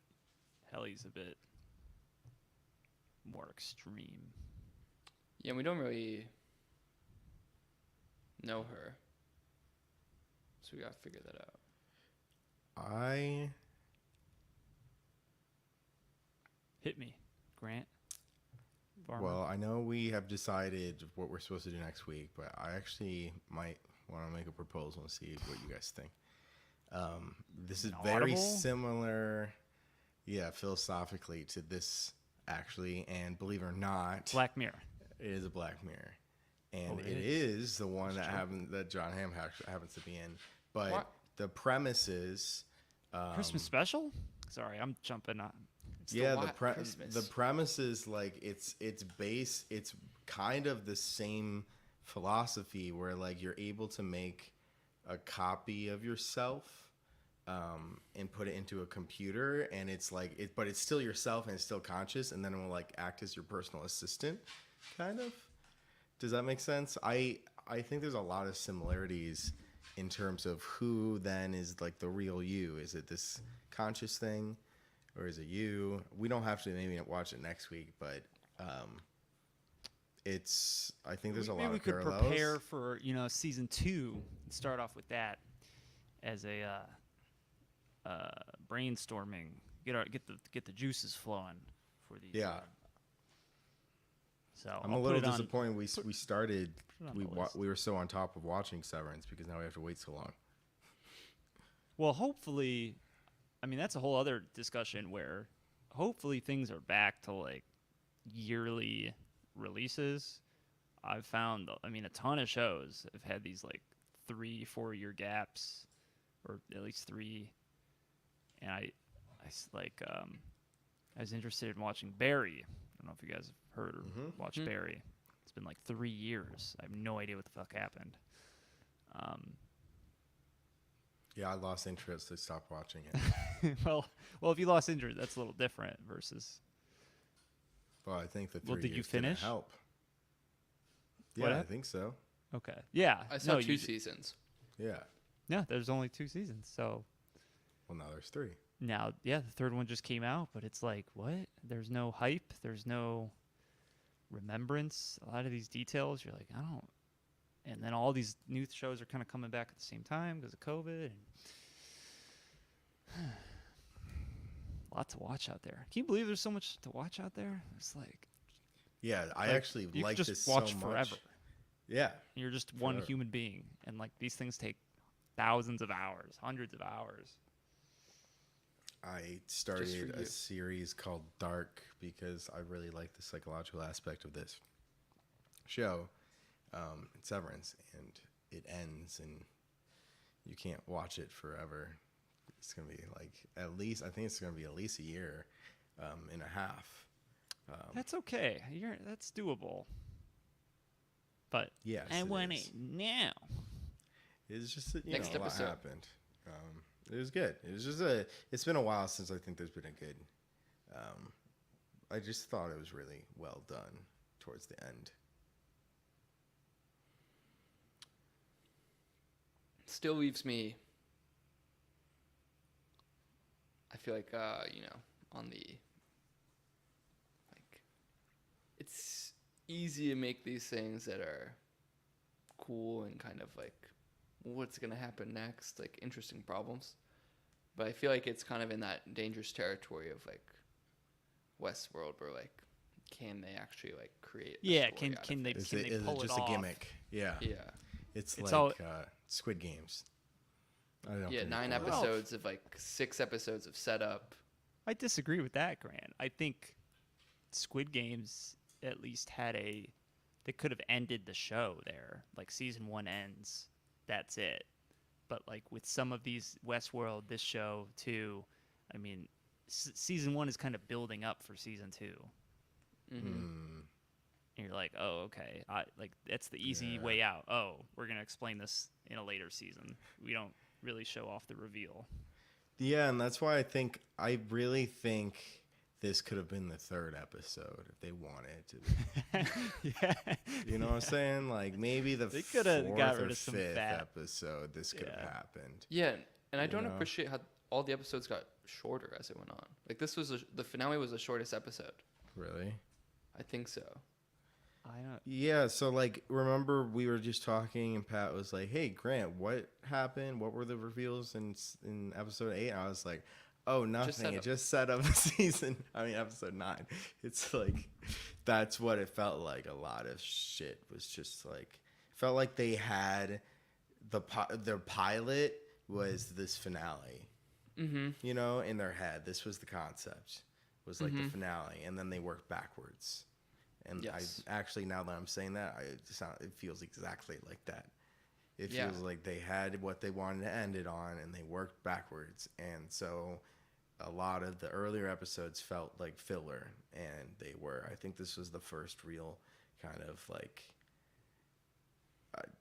Helly's a bit more extreme. Yeah, we don't really know her, so we gotta figure that out. Hit me, Grant. Farmer. Well, I know we have decided what we're supposed to do next week, but I actually might want to make a proposal and see what you guys think. This is very similar, philosophically to this, actually, and believe it or not, Black Mirror. It is a Black Mirror, and it is the one that John Hamm happens to be in. But What? the premise is Christmas special? Sorry, I'm jumping on. The premise is like it's kind of the same philosophy where like you're able to make a copy of yourself and put it into a computer, and it's like but it's still yourself and it's still conscious, and then it will like act as your personal assistant, kind of. Does that make sense? I think there's a lot of similarities in terms of who then is like the real you. Is it this conscious thing? Or is it you? We don't have to maybe watch it next week, but I think there's a lot of parallels. We could prepare for season 2 and start off with that as a brainstorming. Get the juices flowing for these. Yeah. So I'm I'll a put little it on- disappointed. We started. put it on the list. We were so on top of watching Severance because now we have to wait so long. Well, hopefully, I mean that's a whole other discussion where hopefully things are back to like yearly releases. I've found, I mean, a ton of shows have had these like 3-4 year gaps, or at least 3. And I was interested in watching Barry. I don't know if you guys have heard or watched Barry. It's been like 3 years. I have no idea what the fuck happened. Yeah, I lost interest. I stopped watching it. well, if you lost interest, that's a little different versus. Well, I think the 3 Well, did you years didn't finish? help. What Yeah, I hap- think so. Okay. Yeah. I saw no, 2 you- seasons. Yeah. Yeah, there's only 2 seasons. So Well, now there's 3. now, yeah, the third one just came out, but it's like, what? There's no hype. There's no remembrance. A lot of these details, you're like, I don't. And then all these new shows are kind of coming back at the same time because of COVID. And lot to watch out there. Can you believe there's so much to watch out there? It's like, Yeah, I like, actually you like could this just watch so much. forever. Yeah. You're just one Forever. human being, and like these things take thousands of hours, hundreds of hours. I started you. a series called Dark because I really like the psychological aspect of this show, Severance, and it ends, and you can't watch it forever. It's gonna be like at least, I think it's gonna be at least a year and a half. That's okay. That's doable. But Yes, I it want is. it now. It's just that, Next a lot episode. happened. It was good. It was just it's been a while since I think there's been a good. I just thought it was really well done towards the end. Still leaves me. I feel like on the like, it's easy to make these things that are cool and kind of like what's gonna happen next, like interesting problems. But I feel like it's kind of in that dangerous territory of like Westworld, where like, can they actually like create? A Yeah, story out can of they it? Is can it, they is pull it it just off? a gimmick? Yeah. Yeah, It's It's like all- Squid Games. I don't yeah. think 9 it was. episodes of like 6 episodes of setup. I disagree with that, Grant. I think Squid Games at least had they could have ended the show there. Like season 1 ends, that's it. But like with some of these Westworld, this show too, I mean, season 1 is kind of building up for season 2. Mm-hmm. Mm, And you're like, oh, okay. Like that's the easy Yeah. way out. Oh, we're gonna explain this in a later season. We don't really show off the reveal. yeah, and that's why I really think this could have been the 3rd episode if they wanted to. Yeah. You know what I'm saying? Like maybe the They coulda 4th got or rid of some 5th fat. episode this could have Yeah. happened. Yeah, and I don't know? appreciate how all the episodes got shorter as it went on. Like this was the finale was the shortest episode. Really? I think so. I don't. Yeah, so like remember we were just talking and Pat was like, "Hey Grant, what happened? What were the reveals in episode 8?" And I was like, "Oh, nothing. set It up. just set up episode 9." It's like that's what it felt like. A lot of shit was just like felt like they had their pilot was this finale. Mm-hmm. You know, in their head, this was the concept. Was like the finale, and then they worked backwards. And Yes. I actually, now that I'm saying that, it feels exactly like that. It Yeah. feels like they had what they wanted to end it on, and they worked backwards. And so, a lot of the earlier episodes felt like filler, and they were. I think this was the first real kind of like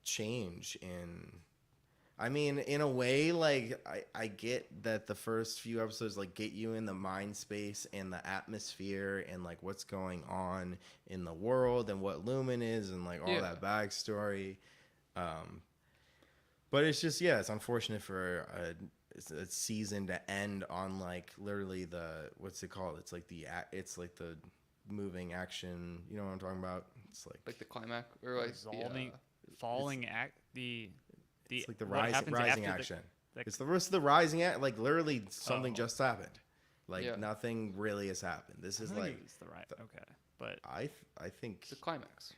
change in. I mean, in a way, like I get that the first few episodes like get you in the mind space and the atmosphere and like what's going on in the world and what Lumen is and like all Yeah. that backstory. But it's just it's unfortunate for a season to end on like literally the what's it called? It's like the moving action. You know what I'm talking about? It's Like the climax or like Resolving, falling act. It's like the what happens rising after action. the- It's the rest of the rising act. Like literally, something Oh. just happened. Like Yeah. nothing really has happened. This is I think like it was the right. Okay. but I think It's a climax.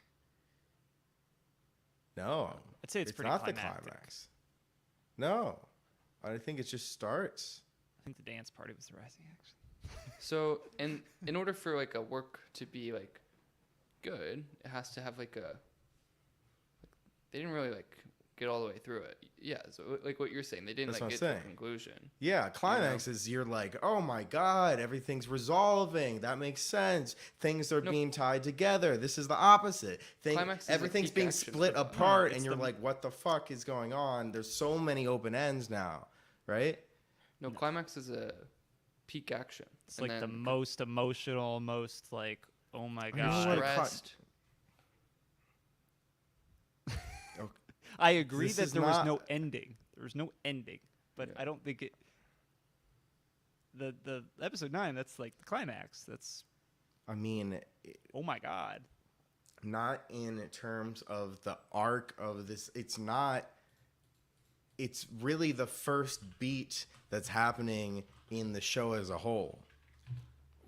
no. I'd say it's pretty not climactic. the climax. No, I think it just starts. I think the dance party was the rising action. So, in order for like a work to be like good, it has to have like a. They didn't really like get all the way through it. Yeah, so like what you're saying, they didn't That's like what get I'm to a saying. conclusion. Yeah, climax is you're like, oh my god, everything's resolving. That makes sense. Things are No. being tied together. This is the opposite. Climax is a Everything's peak being action split for me. apart, it's and you're the- like, what the fuck is going on? There's so many open ends now, right? No, climax is a peak action. It's And like the then most emotional, most like, oh my know what god. a cli- stressed. I agree This that is there was not- no ending. There was no ending, but Yeah. I don't think it. The episode 9, that's like the climax. That's I mean, oh my god. not in terms of the arc of this. It's not. It's really the first beat that's happening in the show as a whole,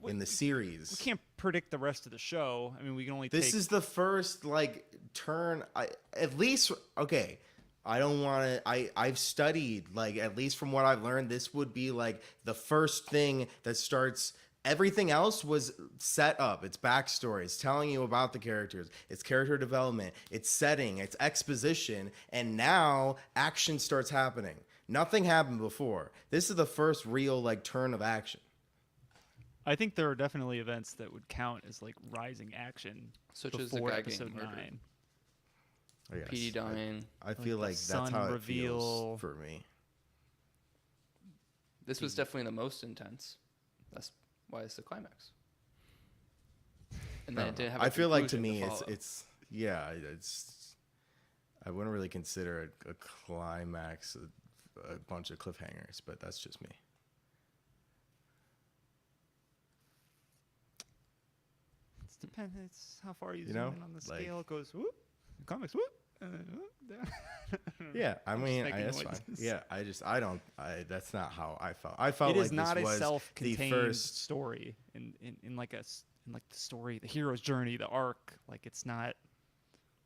in the series. We can't predict the rest of the show. I mean, we can only This take. is the first like turn. At least okay. I don't want to. I've studied like at least from what I've learned. This would be like the first thing that starts. Everything else was set up. It's backstory. It's telling you about the characters. It's character development. It's setting. It's exposition. And now action starts happening. Nothing happened before. This is the first real like turn of action. I think there are definitely events that would count as like rising action Such as the before guy episode getting murdered. 9. I guess. Petey dying. I feel the like that's sun how it reveal. feels for me. This was definitely the most intense. That's why it's the climax. And then it didn't have. I a feel like to conclusion me follow. it's yeah, it's I wouldn't really consider it a climax, a bunch of cliffhangers, but that's just me. It's depends. It's how far you, You zoom know, in on the like- scale. It goes whoop, comics whoop, and then whoop, down. Yeah, I I'm just mean, making that's fine. noises. Yeah, I don't. That's not how I felt. I felt It like is not this a was the self-contained first. story in like in like the story, the hero's journey, the arc. Like it's not.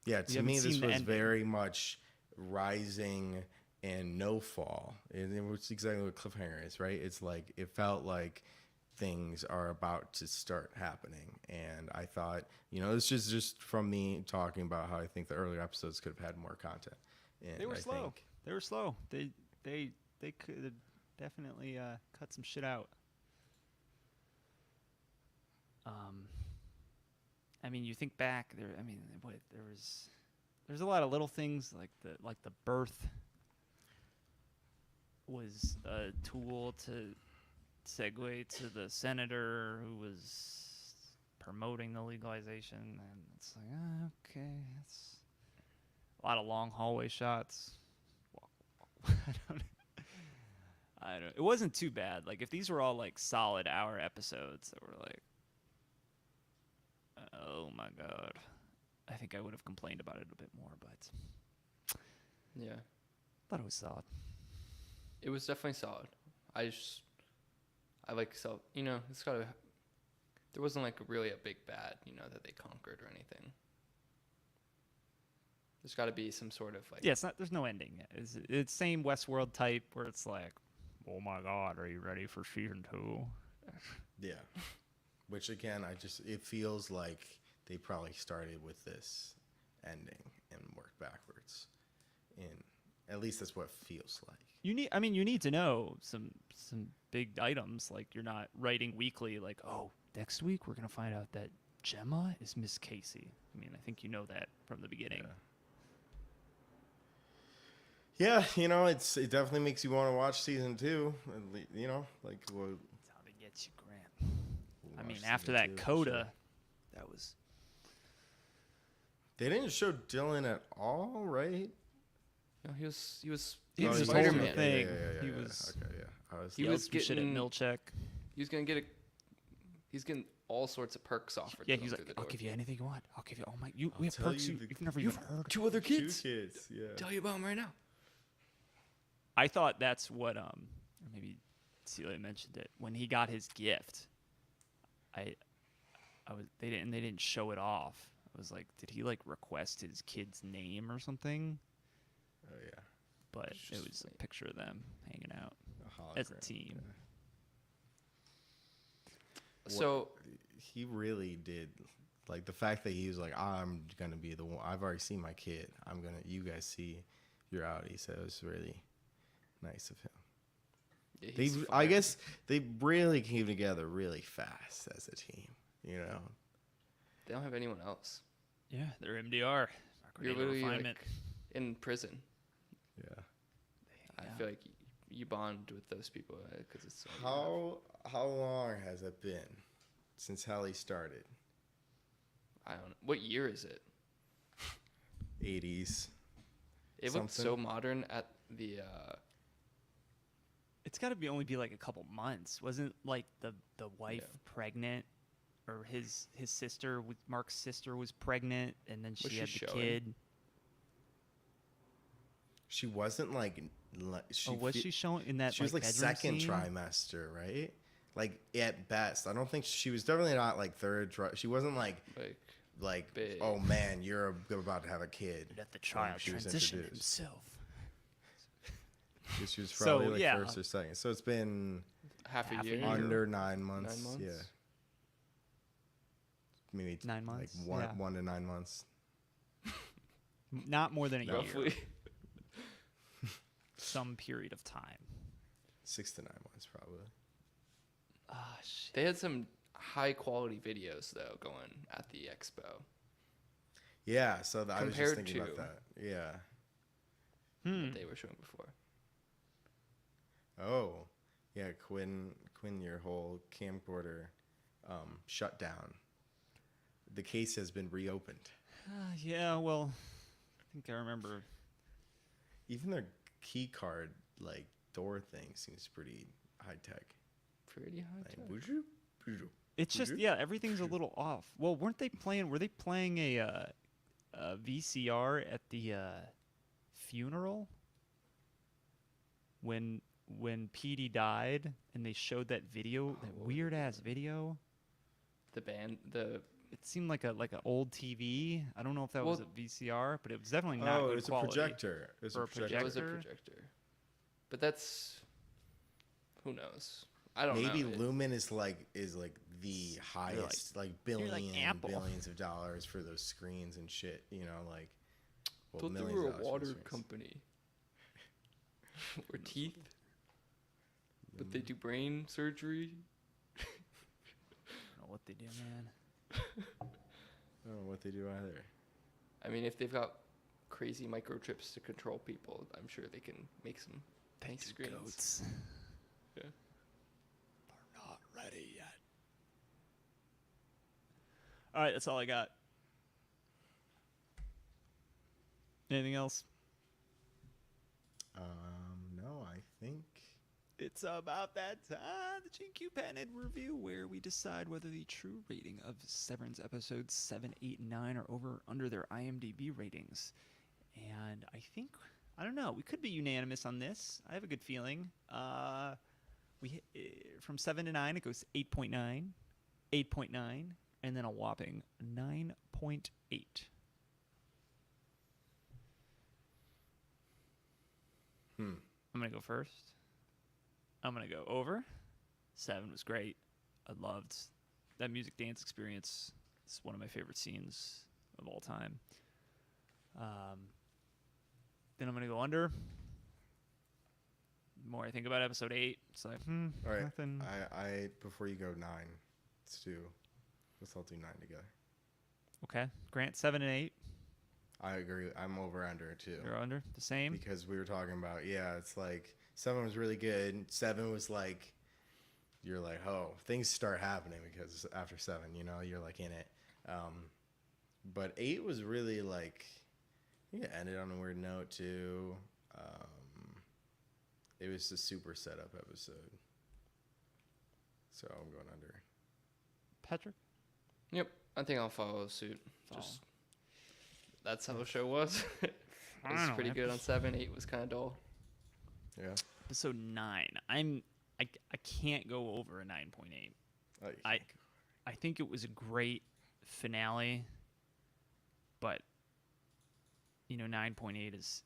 Yeah, We to haven't me, this seen the was ending. very much rising and no fall. And it's exactly what cliffhanger is, right? It's like it felt like things are about to start happening, and I thought, this is just from me talking about how I think the earlier episodes could have had more content. And They were I slow. think- They were slow. They could definitely cut some shit out. I mean, you think back there. I mean, there's a lot of little things like the birth was a tool to segue to the senator who was promoting the legalization, and it's like okay, it's a lot of long hallway shots. I don't. It wasn't too bad. Like if these were all like solid hour episodes that were like, oh my god, I think I would have complained about it a bit more. But Yeah, thought it was solid. it was definitely solid. I like so it's gotta. There wasn't like really a big bad that they conquered or anything. There's got to be some sort of like Yeah, it's not. There's no ending. It's same Westworld type where it's like, oh my god, are you ready for season 2? Yeah. Which again, it feels like they probably started with this ending and worked backwards. And at least that's what it feels like. You need to know some big items. Like you're not writing weekly. Like, oh, next week we're gonna find out that Gemma is Miss Casey. I mean, I think you know that from the beginning. Yeah, it definitely makes you want to watch season 2. Like That's how they get you, Grant. I watch mean, season after that 2 for coda, sure. that was. They didn't show Dylan at all, right? he was He was Oh, just he's holding Spider-Man. the thing. Yeah, He yeah. was. Okay, yeah. He Yelled was some shit at getting- Milchek. he was gonna get he's getting all sorts of perks offered. Yeah, to he's him like, through the I'll door. give you anything you want. I'll give you all my. I'll We have tell perks you you've the- never even heard. 2 other kids. 2 kids, yeah. Tell you about them right now. I thought that's what or maybe Celia mentioned it when he got his gift. they didn't show it off. I was like, did he like request his kid's name or something? Oh yeah, But It's it just was a like- picture of them hanging out a as a hologram, team. yeah. So He really did. Like the fact that he was like, I'm gonna be the one. I've already seen my kid. I'm gonna. You guys see, you're out. He said it was really nice of him. yeah, They, he's I fired. guess, they really came together really fast as a team. You know. They don't have anyone else. Yeah, they're MDR. You're Microdata literally refinement. like in prison. Yeah. I feel like you bond with those people because it's How long has it been since Hallie started? I don't know. What year is it? 80s. It looked so Something. modern at the. It's got to be only be like a couple months. Wasn't like the wife Yeah. pregnant, or his sister with Mark's sister was pregnant, and then Was she had she the showing? kid. She wasn't like. She Was she showing in that? She was like bedroom second scene? trimester, right? Like at best. I don't think she was definitely not like third. She wasn't like Big. oh man, you're about to have a kid. Let the when child she was transition introduced. himself. 'Cause she was So, probably like yeah. first or second. So it's been half half a a year. year. under 9 months. 9 months. Yeah. Maybe 9 months, Like one yeah. 1 to 9 months. Not more than a year. Roughly. Some period of time. 6 to 9 months probably. Ah, shit. They had some high quality videos though going at the expo. Yeah, so I was just Compared thinking about to- that. Yeah. Hmm. That they were showing before. Oh, yeah, Quinn, your whole camcorder shut down. The case has been reopened. Yeah, well, I think I remember. Even their key card like door thing seems pretty high tech. Pretty high Like, tech. would you? It's just Mhm. yeah, everything's a little off. Well, were they playing a VCR at the funeral when Petey died, and they showed that video, that Oh. weird ass video? The band, It seemed like an old TV. I don't know if that was a Well- VCR, but it was definitely not Oh, good it was quality. a projector. It was Or a a projector. it was a Projector? projector. But that's who knows. I don't Maybe know. Lumen is the highest, like Apple. billions of dollars for those screens and shit. You know, like Thought they millions were of a dollars for water those screens. company. Or teeth. But they do brain surgery. I don't know what they do, man. I don't know what they do either. I mean, if they've got crazy microchips to control people, I'm sure they can make some nice screens. Goats. Yeah. Are not ready yet. All right, that's all I got. Anything else? No, I think. It's about that time, the GQ Patented Review, where we decide whether the true rating of Severance episodes 7, 8, and 9 are over or under their IMDb ratings. And I think, I don't know, we could be unanimous on this. I have a good feeling. From 7 to 9, it goes 8.9, 8.9, and then a whopping 9.8. I'm going to go first. I'm going to go over. 7 was great. I loved that music dance experience. It's one of my favorite scenes of all time. Then I'm going to go under. The more I think about episode 8, it's like, All right. nothing. I before you go 9, let's all do 9 together. Okay. Grant, 7 and 8. I agree. I'm over under too. You're under. The same. Because we were talking about, it's like 7 was really good. 7 was like, you're like, oh, things start happening because after 7, you're like in it. But 8 was really like, ended on a weird note too. It was a super setup episode. So I'm going under. Patrick? Yep, I think I'll follow suit. Just that's how the show was. It I was don't know, pretty good on 7. 8 was kind of dull. Yeah. Episode 9. I can't go over a 9.8. Oh, you I- can't I think it was a great finale, but 9.8 is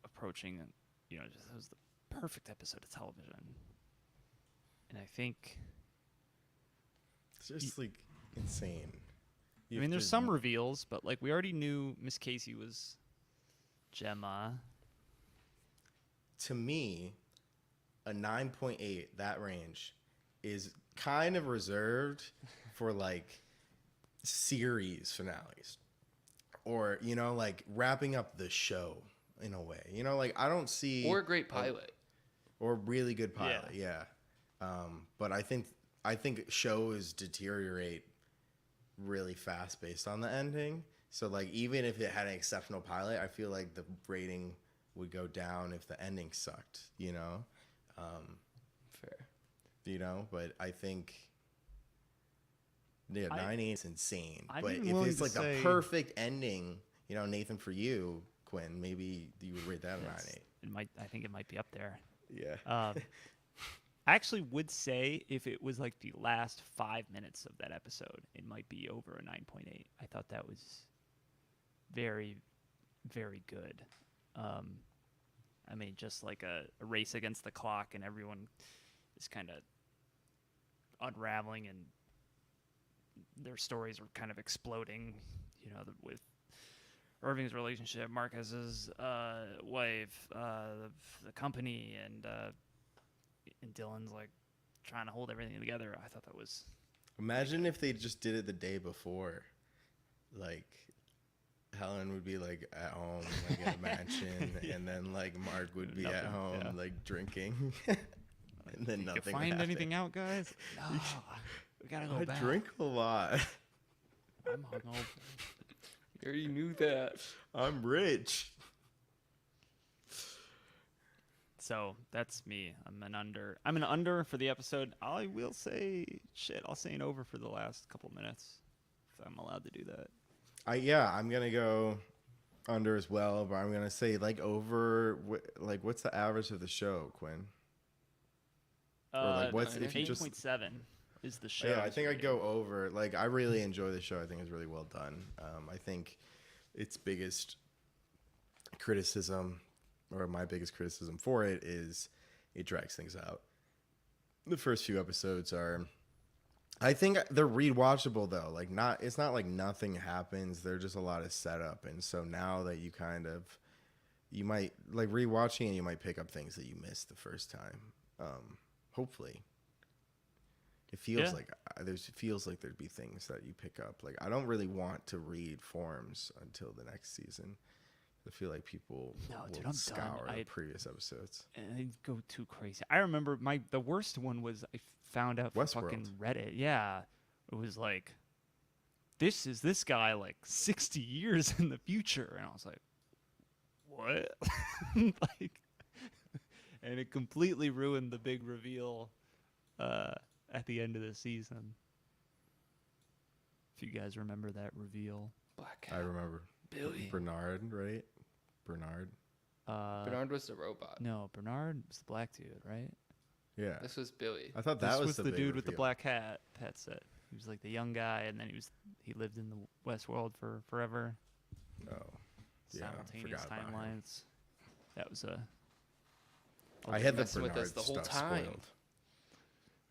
approaching. Just it was the perfect episode of television, and I think It's just like insane. I mean, there's some reveals, but like we already knew Miss Casey was Gemma. To me, a 9.8, that range, is kind of reserved for like series finales, or like wrapping up the show in a way. Like I don't see Or a great pilot. or really good pilot. Yeah. But I think shows deteriorate really fast based on the ending. So like even if it had an exceptional pilot, I feel like the rating would go down if the ending sucked. Fair. But I think 9.8 is insane. I'm But even if willing it's to like the say- perfect ending, Nathan, for you, Quinn, maybe you would rate that a 9.8. I think it might be up there. Yeah. I actually would say if it was like the last 5 minutes of that episode, it might be over a 9.8. I thought that was very, very good. I mean, just like a race against the clock, and everyone is kind of unraveling, and their stories are kind of exploding. With Irving's relationship, Marcus's wife, the company, and Dylan's like trying to hold everything together. I thought that was. Imagine if they just did it the day before. Like, Helen would be like at home, like in a mansion, and then like Mark would be at home, like drinking, and then nothing. You find anything out, guys? No, we gotta go I back. drink a lot. I'm hungover. You already knew that. I'm rich. So that's me. I'm an under for the episode. I will say I'll say an over for the last couple minutes, if I'm allowed to do that. I'm gonna go under as well, but I'm gonna say like over. Like, what's the average of the show, Quinn? Or like, what's if you just 8.7 is the show. Yeah, I think I'd go over. Like, I really enjoy the show. I think it's really well done. I think its biggest criticism, or my biggest criticism for it, is it drags things out. The first few episodes are, I think they're rewatchable though. Like, it's not like nothing happens. There's just a lot of setup, and so now that you might like rewatching, and you might pick up things that you missed the first time. Hopefully. It feels like there'd be things that you pick up. Like, I don't really want to read forums until the next season. I feel like people will scour the previous episodes. And they go too crazy. I remember the worst one was I found out from fucking Reddit. Yeah, it was like, this guy like 60 years in the future, and I was like, what? Like, and it completely ruined the big reveal at the end of the season. If you guys remember that reveal. Black Cat. I remember. Billy. Bernard, right? Bernard. Bernard was the robot. No, Bernard was the black dude, right? Yeah. This was Billy. I thought This that was the big dude with the reveal. black hat set. He was like the young guy, and then he lived in the West World for forever. Oh, yeah. Simultaneous Forgot about him. timelines. That was a. I had the messing with us Bernard the whole stuff time. spoiled.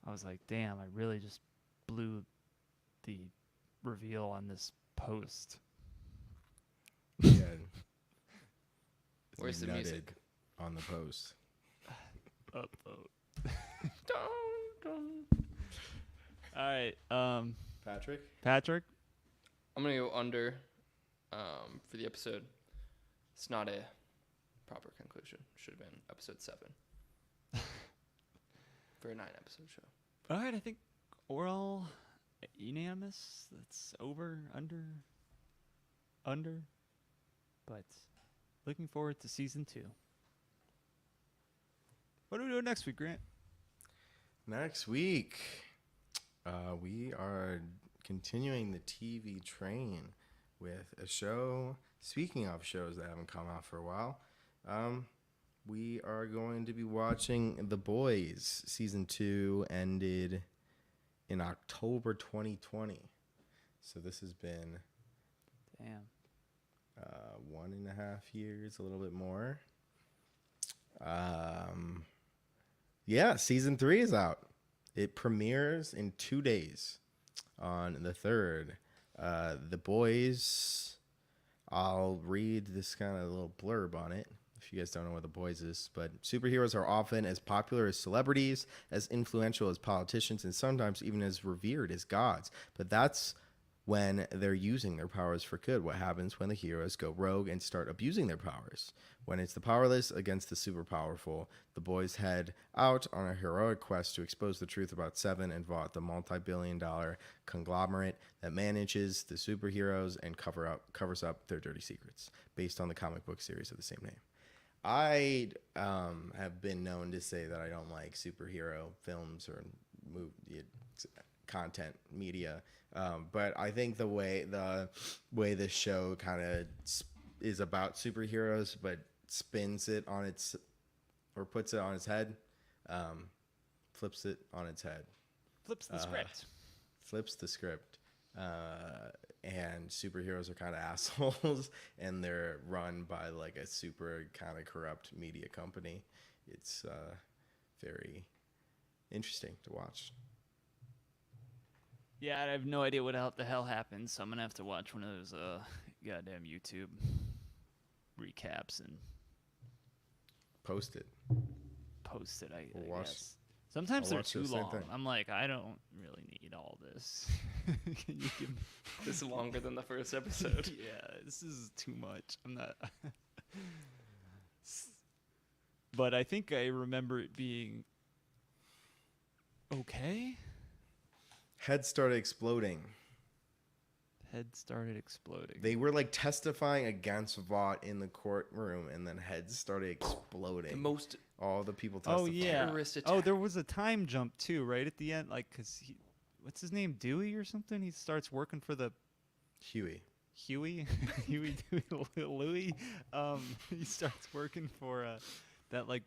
I was like, damn, I really just blew the reveal on this post. Yeah. Where's the Nutted music? on the post? Upvote. All right, Patrick. I'm gonna go under for the episode. It's not a proper conclusion. Should have been episode 7 for a 9-episode show. All right, I think we're all unanimous. That's over, under. But looking forward to season 2. What are we doing next week, Grant? Next week, we are continuing the TV train with a show. Speaking of shows that haven't come out for a while, we are going to be watching The Boys. Season 2 ended in October 2020. So this has been Damn. 1.5 years, a little bit more. Yeah, season 3 is out. It premieres in 2 days on the 3rd. The Boys, I'll read this kind of little blurb on it if you guys don't know what The Boys is. But superheroes are often as popular as celebrities, as influential as politicians, and sometimes even as revered as gods. But that's when they're using their powers for good. What happens when the heroes go rogue and start abusing their powers? When it's the powerless against the super powerful, the boys head out on a heroic quest to expose the truth about Seven and Vought, the multi-billion-dollar conglomerate that manages the superheroes and covers up their dirty secrets, based on the comic book series of the same name. I have been known to say that I don't like superhero films or content media. But I think the way this show kind of is about superheroes, but spins it on its, or puts it on its head, flips it on its head. Flips the script. Flips the script. And superheroes are kind of assholes, and they're run by like a super kind of corrupt media company. It's very interesting to watch. Yeah, I have no idea what the hell happened, so I'm gonna have to watch one of those goddamn YouTube recaps and Post it. post it. I watch- guess. Sometimes I'll they're watch the too same long. thing. I'm like, I don't really need all this. Can you give me? This is longer than the first episode. Yeah, this is too much. I'm not. But I think I remember it being okay. Head started exploding. Head started exploding. They were like testifying against Vought in the courtroom, and then heads started exploding. The most All the people testifying. Oh yeah. terrorist Oh, attack. there was a time jump too, right at the end, like because what's his name, Dewey or something? He starts working for the Huey. Huey, Huey Dewey Louie. He starts working for that like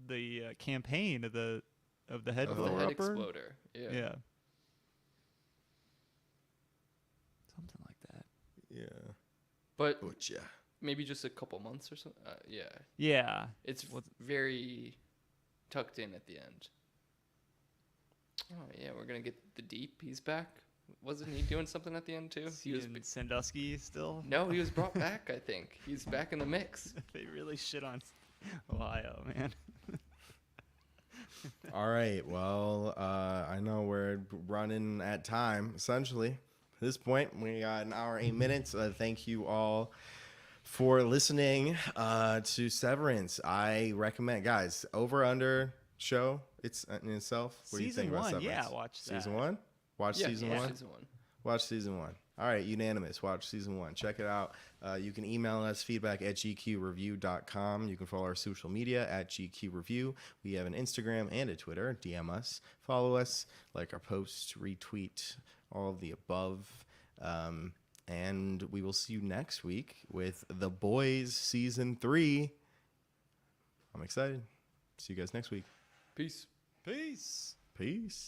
the campaign of the head Of the the head blower. exploder. Yeah. Yeah. Something like that. Yeah. But Butcha. maybe just a couple months or something. Yeah. Yeah. It's What's- very tucked in at the end. Oh yeah, we're gonna get the Deep. He's back. Wasn't he doing something at the end too? He was. Steven Sandusky still. No, he was brought back. I think he's back in the mix. They really shit on Ohio, man. All right. Well, I know we're running at time, essentially. At this point, we got an hour, 8 minutes. Thank you all for listening to Severance. I recommend, guys, over under show. It's in itself. What do you think Season about 1, Severance? yeah, watch that. Season 1? Watch Yeah, season yeah, 1? Season 1. Watch season 1. All right, unanimous. Watch season 1. Check it out. You can email us feedback@gqreview.com. You can follow our social media at GQReview. We have an Instagram and a Twitter. DM us. Follow us. Like our posts. Retweet. All of the above. And we will see you next week with The Boys Season 3. I'm excited. See you guys next week. Peace. Peace. Peace.